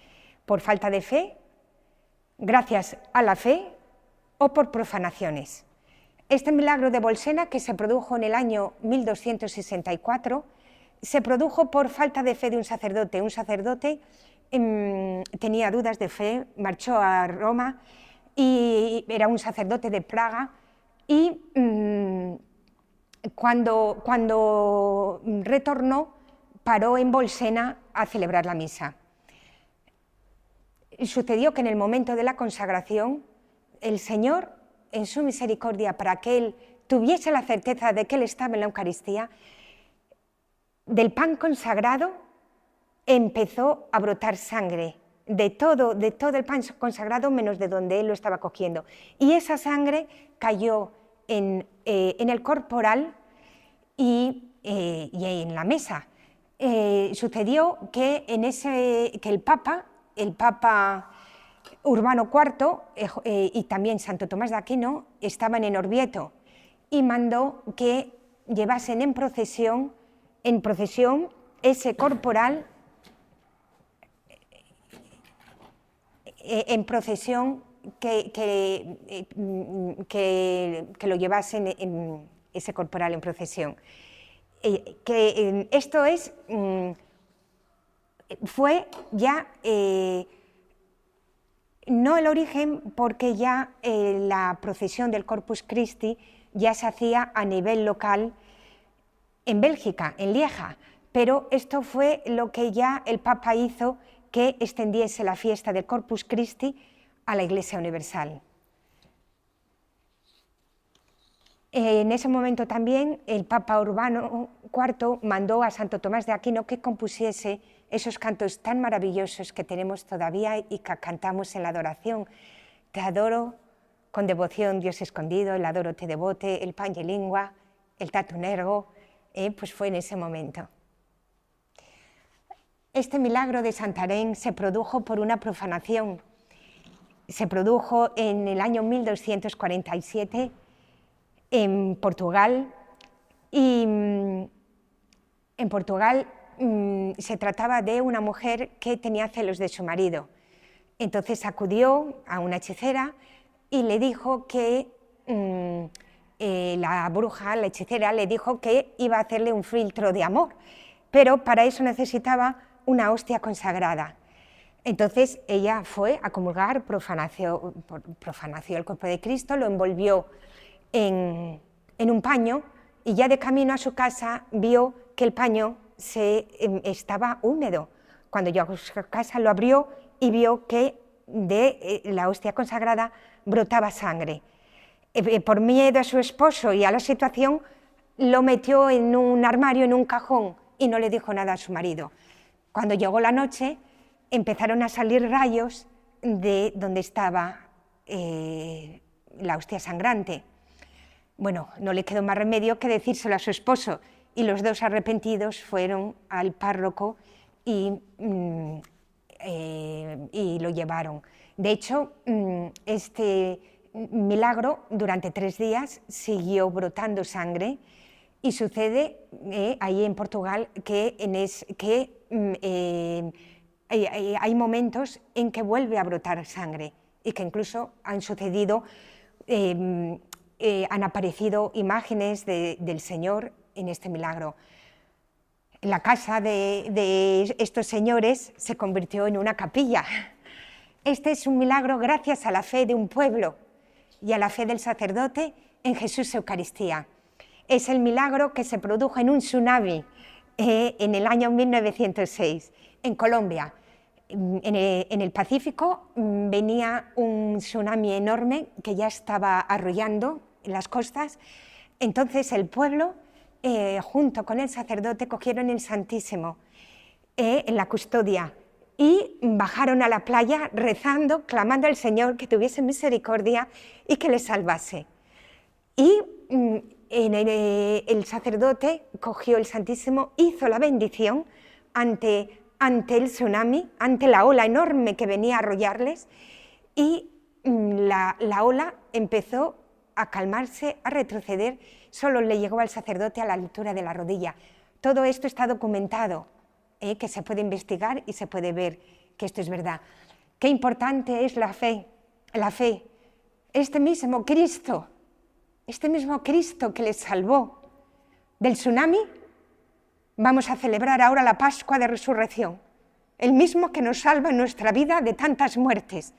por falta de fe, gracias a la fe o por profanaciones. Este milagro de Bolsena, que se produjo en el año 1264, se produjo por falta de fe de un sacerdote. Un sacerdote tenía dudas de fe, marchó a Roma y era un sacerdote de Praga, y cuando retornó paró en Bolsena a celebrar la misa. Y sucedió que en el momento de la consagración el Señor, en su misericordia, para que él tuviese la certeza de que él estaba en la Eucaristía, del pan consagrado empezó a brotar sangre de todo el pan consagrado menos de donde él lo estaba cogiendo. Y esa sangre cayó en el corporal y en la mesa. Sucedió que, que el Papa Urbano IV y también Santo Tomás de Aquino estaban en Orvieto y mandó que llevasen en procesión ese corporal, que lo llevasen ese corporal en procesión. Esto fue ya no el origen, porque ya la procesión del Corpus Christi ya se hacía a nivel local en Bélgica, en Lieja, pero esto fue lo que ya el Papa hizo, que extendiese la fiesta del Corpus Christi a la Iglesia Universal. En ese momento también el Papa Urbano IV mandó a Santo Tomás de Aquino que compusiese esos cantos tan maravillosos que tenemos todavía y que cantamos en la adoración. Te adoro con devoción, Dios escondido, el adoro te devote, el Pange Lingua, el Tatum Ergo, pues fue en ese momento. Este milagro de Santarém se produjo por una profanación. Se produjo en el año 1247 en Portugal, y en Portugal se trataba de una mujer que tenía celos de su marido. Entonces acudió a una hechicera y le dijo que la bruja, la hechicera, le dijo que iba a hacerle un filtro de amor, pero para eso necesitaba una hostia consagrada. Entonces ella fue a comulgar, profanació el cuerpo de Cristo, lo envolvió en un paño, y ya de camino a su casa vio que el paño estaba húmedo. Cuando llegó a su casa lo abrió y vio que de la hostia consagrada brotaba sangre. Por miedo a su esposo y a la situación, lo metió en un armario, en un cajón, y no le dijo nada a su marido. Cuando llegó la noche, empezaron a salir rayos de donde estaba la hostia sangrante. Bueno, no le quedó más remedio que decírselo a su esposo, y los dos arrepentidos fueron al párroco y lo llevaron. De hecho, este milagro durante 3 días siguió brotando sangre, y sucede ahí en Portugal que hay momentos en que vuelve a brotar sangre, y que incluso han sucedido, han aparecido imágenes del Señor en este milagro. La casa de estos señores se convirtió en una capilla. Este es un milagro gracias a la fe de un pueblo y a la fe del sacerdote en Jesús Eucaristía. Es el milagro que se produjo en un tsunami en el año 1906, en Colombia. En el Pacífico venía un tsunami enorme que ya estaba arrollando las costas. Entonces el pueblo, junto con el sacerdote, cogieron el Santísimo en la custodia y bajaron a la playa rezando, clamando al Señor que tuviese misericordia y que les salvase. Y el sacerdote cogió el Santísimo, hizo la bendición ante el tsunami, ante la ola enorme que venía a arrollarles, y la ola empezó a calmarse, a retroceder, solo le llegó al sacerdote a la altura de la rodilla. Todo esto está documentado, que se puede investigar y se puede ver que esto es verdad. Qué importante es la fe, la fe. Este mismo Cristo que les salvó del tsunami, vamos a celebrar ahora la Pascua de Resurrección, el mismo que nos salva en nuestra vida de tantas muertes.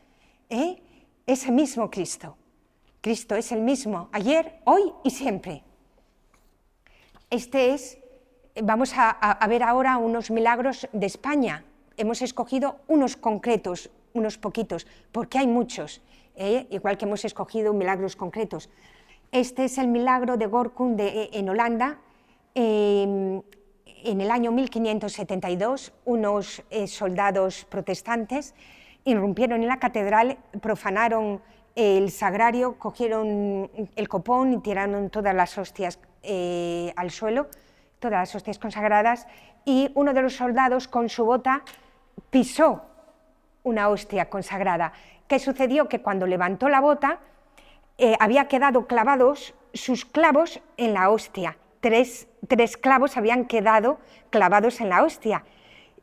Ese mismo Cristo. Cristo es el mismo, ayer, hoy y siempre. Vamos a ver ahora unos milagros de España. Hemos escogido unos concretos, unos poquitos, porque hay muchos, igual que hemos escogido milagros concretos. Este es el milagro de Gorkum en Holanda. En el año 1572, unos soldados protestantes irrumpieron en la catedral, profanaron el sagrario, cogieron el copón y tiraron todas las hostias al suelo, todas las hostias consagradas, y uno de los soldados con su bota pisó una hostia consagrada. ¿Qué sucedió? Que cuando levantó la bota había quedado clavados sus clavos en la hostia. Tres clavos habían quedado clavados en la hostia.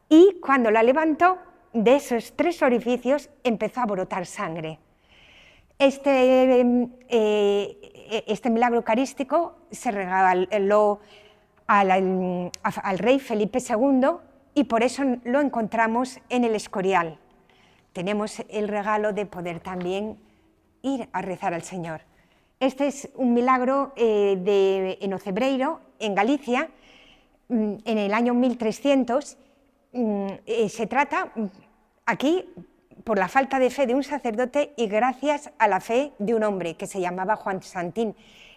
Y cuando la levantó, de esos 3 orificios empezó a brotar sangre. Este milagro eucarístico se regaló al rey Felipe II y por eso lo encontramos en el Escorial. Tenemos el regalo de poder también ir a rezar al Señor. Este es un milagro en Ocebreiro, en Galicia, en el año 1300. Se trata aquí por la falta de fe de un sacerdote y gracias a la fe de un hombre que se llamaba Juan Santín.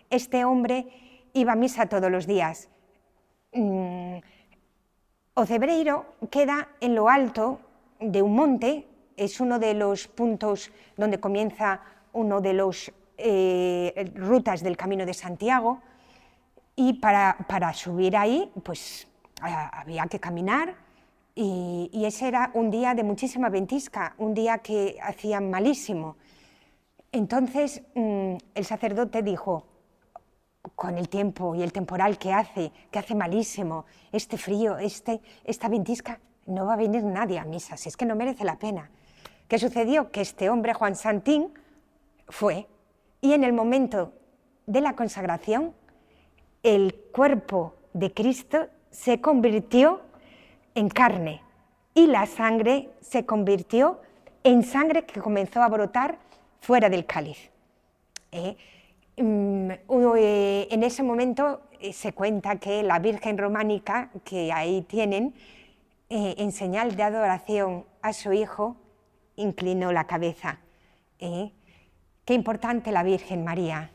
Este hombre iba a misa todos los días. Ocebreiro queda en lo alto de un monte, es uno de los puntos donde comienza uno de los rutas del Camino de Santiago, y para subir ahí pues había que caminar, y ese era un día de muchísima ventisca, un día que hacía malísimo. Entonces el sacerdote dijo: con el tiempo y el temporal que hace malísimo, este frío, esta ventisca, no va a venir nadie a misa, si es que no merece la pena. ¿Qué sucedió? Que este hombre, Juan Santín, fue, y en el momento de la consagración, el cuerpo de Cristo se convirtió en carne y la sangre se convirtió en sangre que comenzó a brotar fuera del cáliz. En ese momento se cuenta que la Virgen románica, que ahí tienen, en señal de adoración a su hijo, inclinó la cabeza. Qué importante la Virgen María.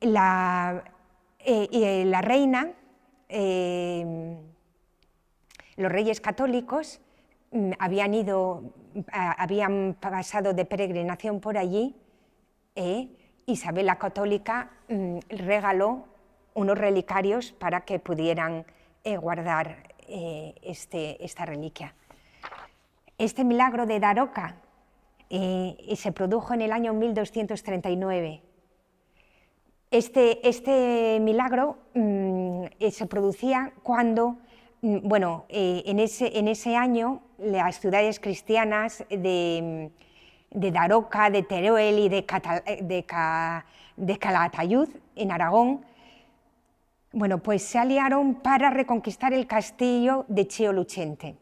La reina, los reyes católicos habían pasado de peregrinación por allí. Isabel la Católica regaló unos relicarios para que pudieran guardar esta reliquia. Este milagro de Daroca se produjo en el año 1239. Este milagro se producía cuando, en ese año, las ciudades cristianas de Daroca, de Teruel y de Calatayud, en Aragón, pues se aliaron para reconquistar el castillo de Chio Lucente.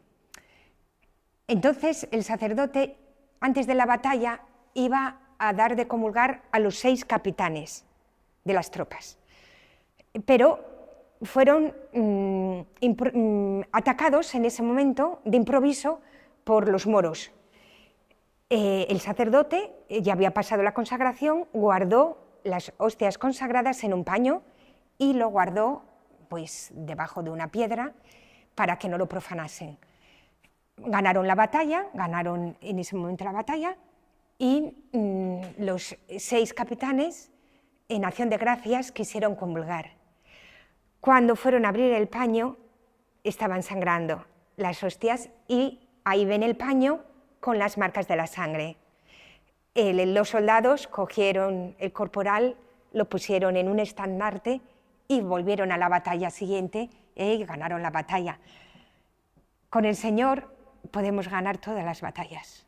Entonces el sacerdote, antes de la batalla, iba a dar de comulgar a los 6 capitanes de las tropas, pero fueron atacados en ese momento de improviso por los moros. El sacerdote ya había pasado la consagración, guardó las hostias consagradas en un paño y lo guardó pues debajo de una piedra para que no lo profanasen. Ganaron la batalla, ganaron en ese momento la batalla, y los 6 capitanes, en acción de gracias, quisieron comulgar. Cuando fueron a abrir el paño, estaban sangrando las hostias, y ahí ven el paño con las marcas de la sangre. Los soldados cogieron el corporal, lo pusieron en un estandarte y volvieron a la batalla siguiente y ganaron la batalla. Con el Señor podemos ganar todas las batallas,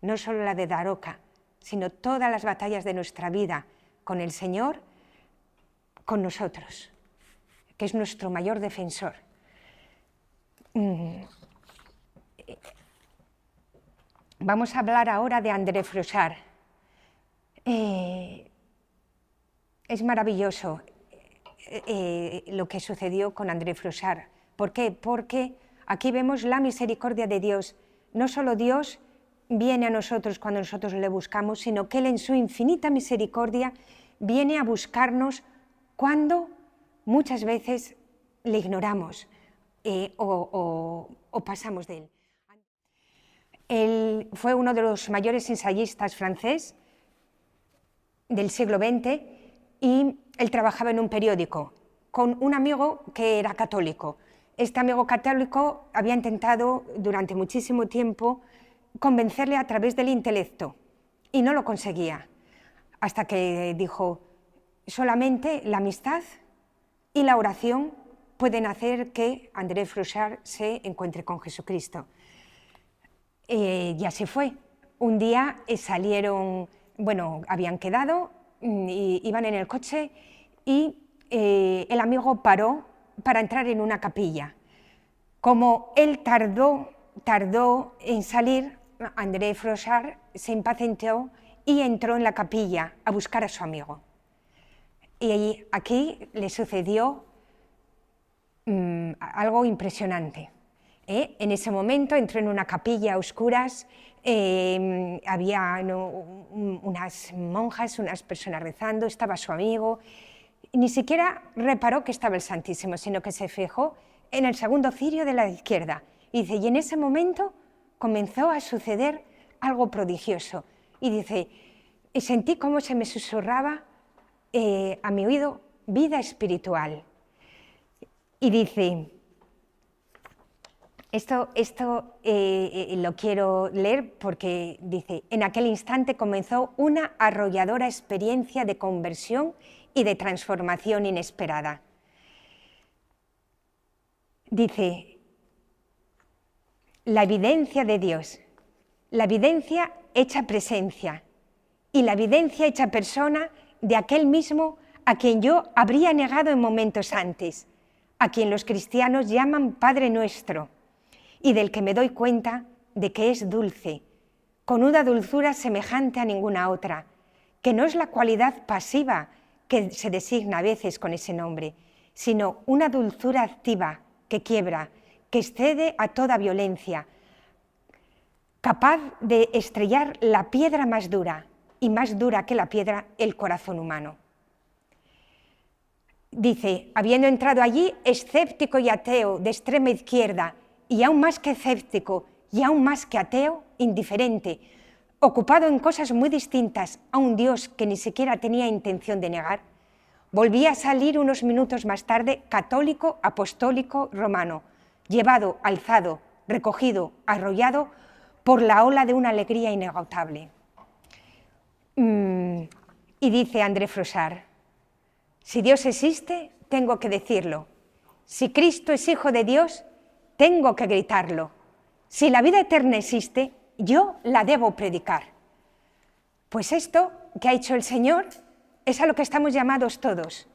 no solo la de Daroca, sino todas las batallas de nuestra vida, con el Señor, con nosotros, que es nuestro mayor defensor. Vamos a hablar ahora de André Froissart. Es maravilloso lo que sucedió con André Froissart. ¿Por qué? Porque aquí vemos la misericordia de Dios. No solo Dios viene a nosotros cuando nosotros le buscamos, sino que Él en su infinita misericordia viene a buscarnos cuando muchas veces le ignoramos o pasamos de Él. Él fue uno de los mayores ensayistas francés del siglo XX y él trabajaba en un periódico con un amigo que era católico. Este amigo católico había intentado durante muchísimo tiempo convencerle a través del intelecto y no lo conseguía, hasta que dijo: solamente la amistad y la oración pueden hacer que André Froissart se encuentre con Jesucristo. Y así fue. Un día salieron, bueno, habían quedado, iban en el coche y el amigo paró para entrar en una capilla. Como él tardó en salir, André Froissart se impacientó y entró en la capilla a buscar a su amigo. Y aquí le sucedió algo impresionante. En ese momento entró en una capilla a oscuras, había unas monjas, unas personas rezando, estaba su amigo, ni siquiera reparó que estaba el Santísimo, sino que se fijó en el segundo cirio de la izquierda. Y dice, y en ese momento comenzó a suceder algo prodigioso. Y dice, y sentí cómo se me susurraba a mi oído vida espiritual. Y dice, esto lo quiero leer porque dice, en aquel instante comenzó una arrolladora experiencia de conversión y de transformación inesperada. Dice, la evidencia de Dios, la evidencia hecha presencia y la evidencia hecha persona de aquel mismo a quien yo habría negado en momentos antes, a quien los cristianos llaman Padre Nuestro, y del que me doy cuenta de que es dulce, con una dulzura semejante a ninguna otra, que no es la cualidad pasiva que se designa a veces con ese nombre, sino una dulzura activa que quiebra, que excede a toda violencia, capaz de estrellar la piedra más dura, y más dura que la piedra, el corazón humano. Dice, habiendo entrado allí, escéptico y ateo de extrema izquierda, y aún más que escéptico y aún más que ateo, indiferente, ocupado en cosas muy distintas a un Dios que ni siquiera tenía intención de negar, volvía a salir unos minutos más tarde católico, apostólico, romano, llevado, alzado, recogido, arrollado por la ola de una alegría inagotable. Y dice André Froissart, si Dios existe, tengo que decirlo. Si Cristo es Hijo de Dios, tengo que gritarlo. Si la vida eterna existe, yo la debo predicar. Pues esto que ha hecho el Señor es a lo que estamos llamados todos.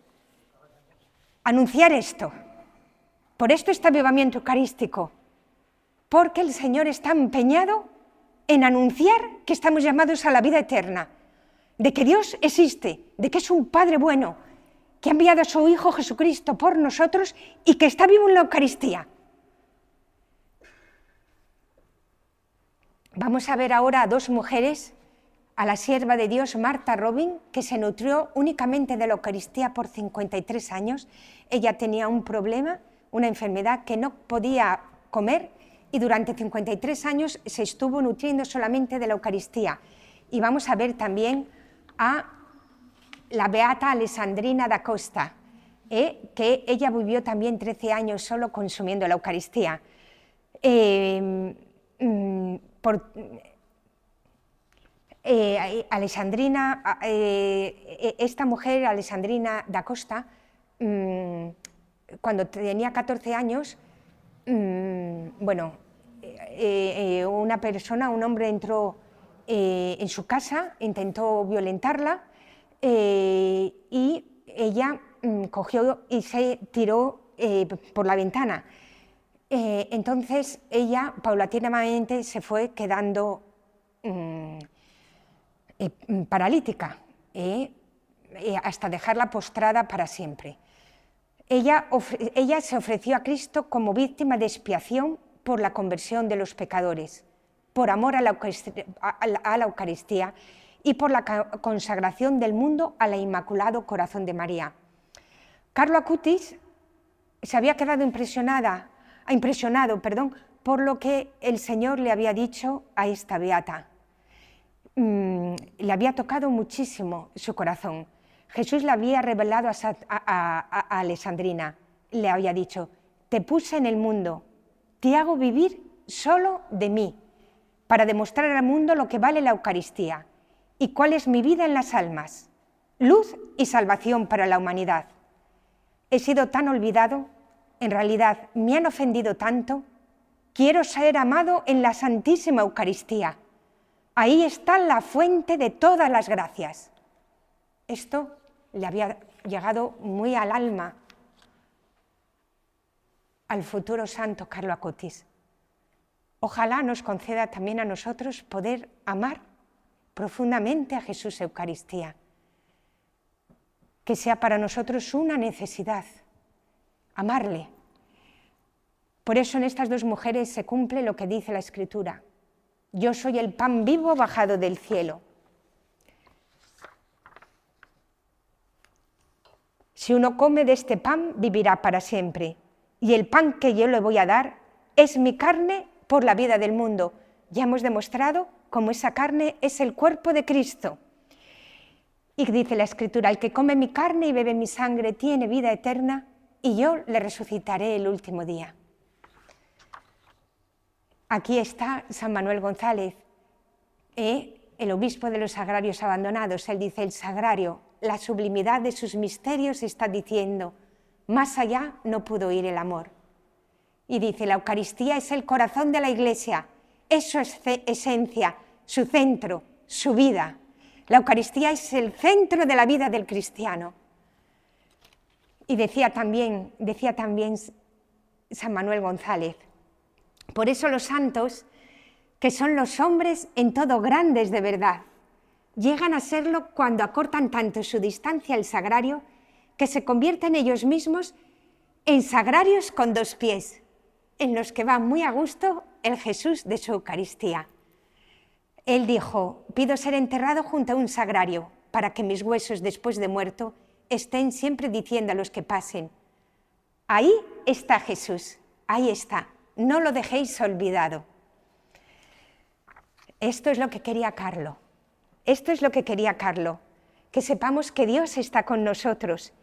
Anunciar esto. Por esto este avivamiento eucarístico. Porque el Señor está empeñado en anunciar que estamos llamados a la vida eterna. De que Dios existe, de que es un Padre bueno, que ha enviado a su Hijo Jesucristo por nosotros y que está vivo en la Eucaristía. Vamos a ver ahora a dos mujeres, a la sierva de Dios Martha Robin, que se nutrió únicamente de la Eucaristía por 53 años. Ella tenía un problema, una enfermedad que no podía comer y durante 53 años se estuvo nutriendo solamente de la Eucaristía. Y vamos a ver también a la beata Alessandrina da Costa, que ella vivió también 13 años solo consumiendo la Eucaristía. Esta mujer, Alessandrina da Costa, cuando tenía 14 años, un hombre entró en su casa, intentó violentarla y ella cogió y se tiró por la ventana. Entonces ella paulatinamente se fue quedando paralítica hasta dejarla postrada para siempre. Ella se ofreció a Cristo como víctima de expiación por la conversión de los pecadores, por amor a la Eucaristía y por la consagración del mundo al Inmaculado Corazón de María. Carlo Acutis se había quedado impresionado por lo que el Señor le había dicho a esta beata. Le había tocado muchísimo su corazón. Jesús le había revelado a Alexandrina, le había dicho: te puse en el mundo, te hago vivir solo de mí, para demostrar al mundo lo que vale la Eucaristía y cuál es mi vida en las almas, luz y salvación para la humanidad. He sido tan olvidado, en realidad me han ofendido tanto, quiero ser amado en la Santísima Eucaristía. Ahí está la fuente de todas las gracias. Esto le había llegado muy al alma al futuro santo Carlo Acutis. Ojalá nos conceda también a nosotros poder amar profundamente a Jesús Eucaristía, que sea para nosotros una necesidad, amarle. Por eso en estas dos mujeres se cumple lo que dice la Escritura: yo soy el pan vivo bajado del cielo. Si uno come de este pan, vivirá para siempre. Y el pan que yo le voy a dar es mi carne por la vida del mundo. Ya hemos demostrado cómo esa carne es el cuerpo de Cristo. Y dice la Escritura: el que come mi carne y bebe mi sangre tiene vida eterna, y yo le resucitaré el último día. Aquí está San Manuel González, el obispo de los sagrarios abandonados. Él dice: el sagrario, la sublimidad de sus misterios está diciendo, más allá no pudo ir el amor. Y dice: la Eucaristía es el corazón de la Iglesia, es su esencia, su centro, su vida. La Eucaristía es el centro de la vida del cristiano. Y decía también San Manuel González: por eso los santos, que son los hombres en todo grandes de verdad, llegan a serlo cuando acortan tanto su distancia al sagrario que se convierten ellos mismos en sagrarios con dos pies, en los que va muy a gusto el Jesús de su Eucaristía. Él dijo: pido ser enterrado junto a un sagrario, para que mis huesos después de muerto estén siempre diciendo a los que pasen: ahí está Jesús, ahí está, no lo dejéis olvidado. Esto es lo que quería Carlo, que sepamos que Dios está con nosotros.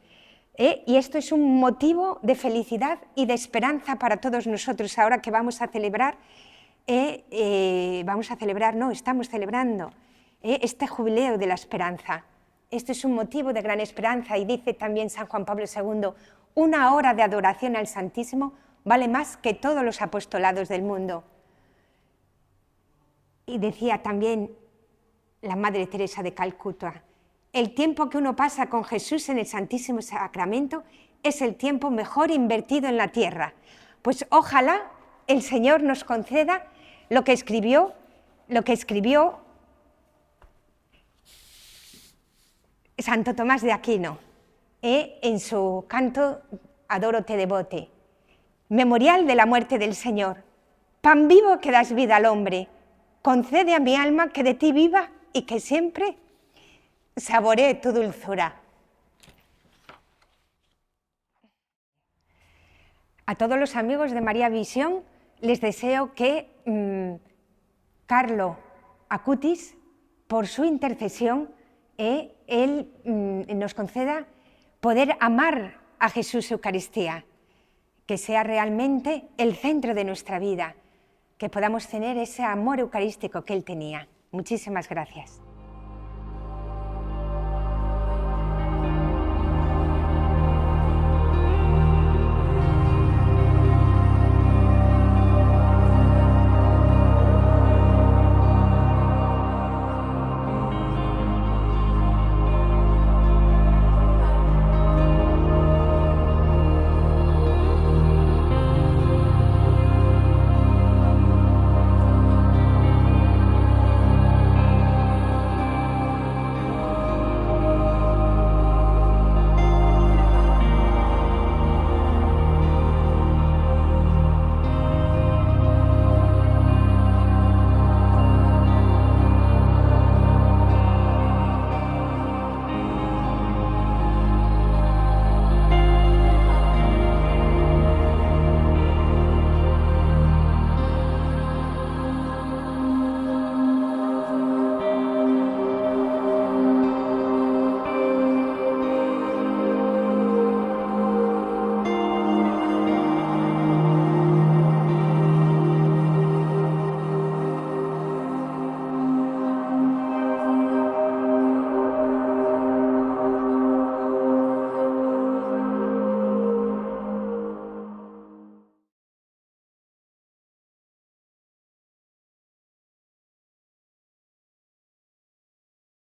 Y esto es un motivo de felicidad y de esperanza para todos nosotros. Ahora que estamos celebrando este jubileo de la esperanza. Esto es un motivo de gran esperanza, y dice también San Juan Pablo II: una hora de adoración al Santísimo vale más que todos los apostolados del mundo. Y decía también la Madre Teresa de Calcuta: el tiempo que uno pasa con Jesús en el Santísimo Sacramento es el tiempo mejor invertido en la tierra. Pues ojalá el Señor nos conceda lo que escribió Santo Tomás de Aquino en su canto Adoro te devote: memorial de la muerte del Señor, pan vivo que das vida al hombre, concede a mi alma que de ti viva y que siempre saboree tu dulzura. A todos los amigos de María Visión les deseo que Carlo Acutis, por su intercesión, él nos conceda poder amar a Jesús Eucaristía, que sea realmente el centro de nuestra vida, que podamos tener ese amor eucarístico que él tenía. Muchísimas gracias.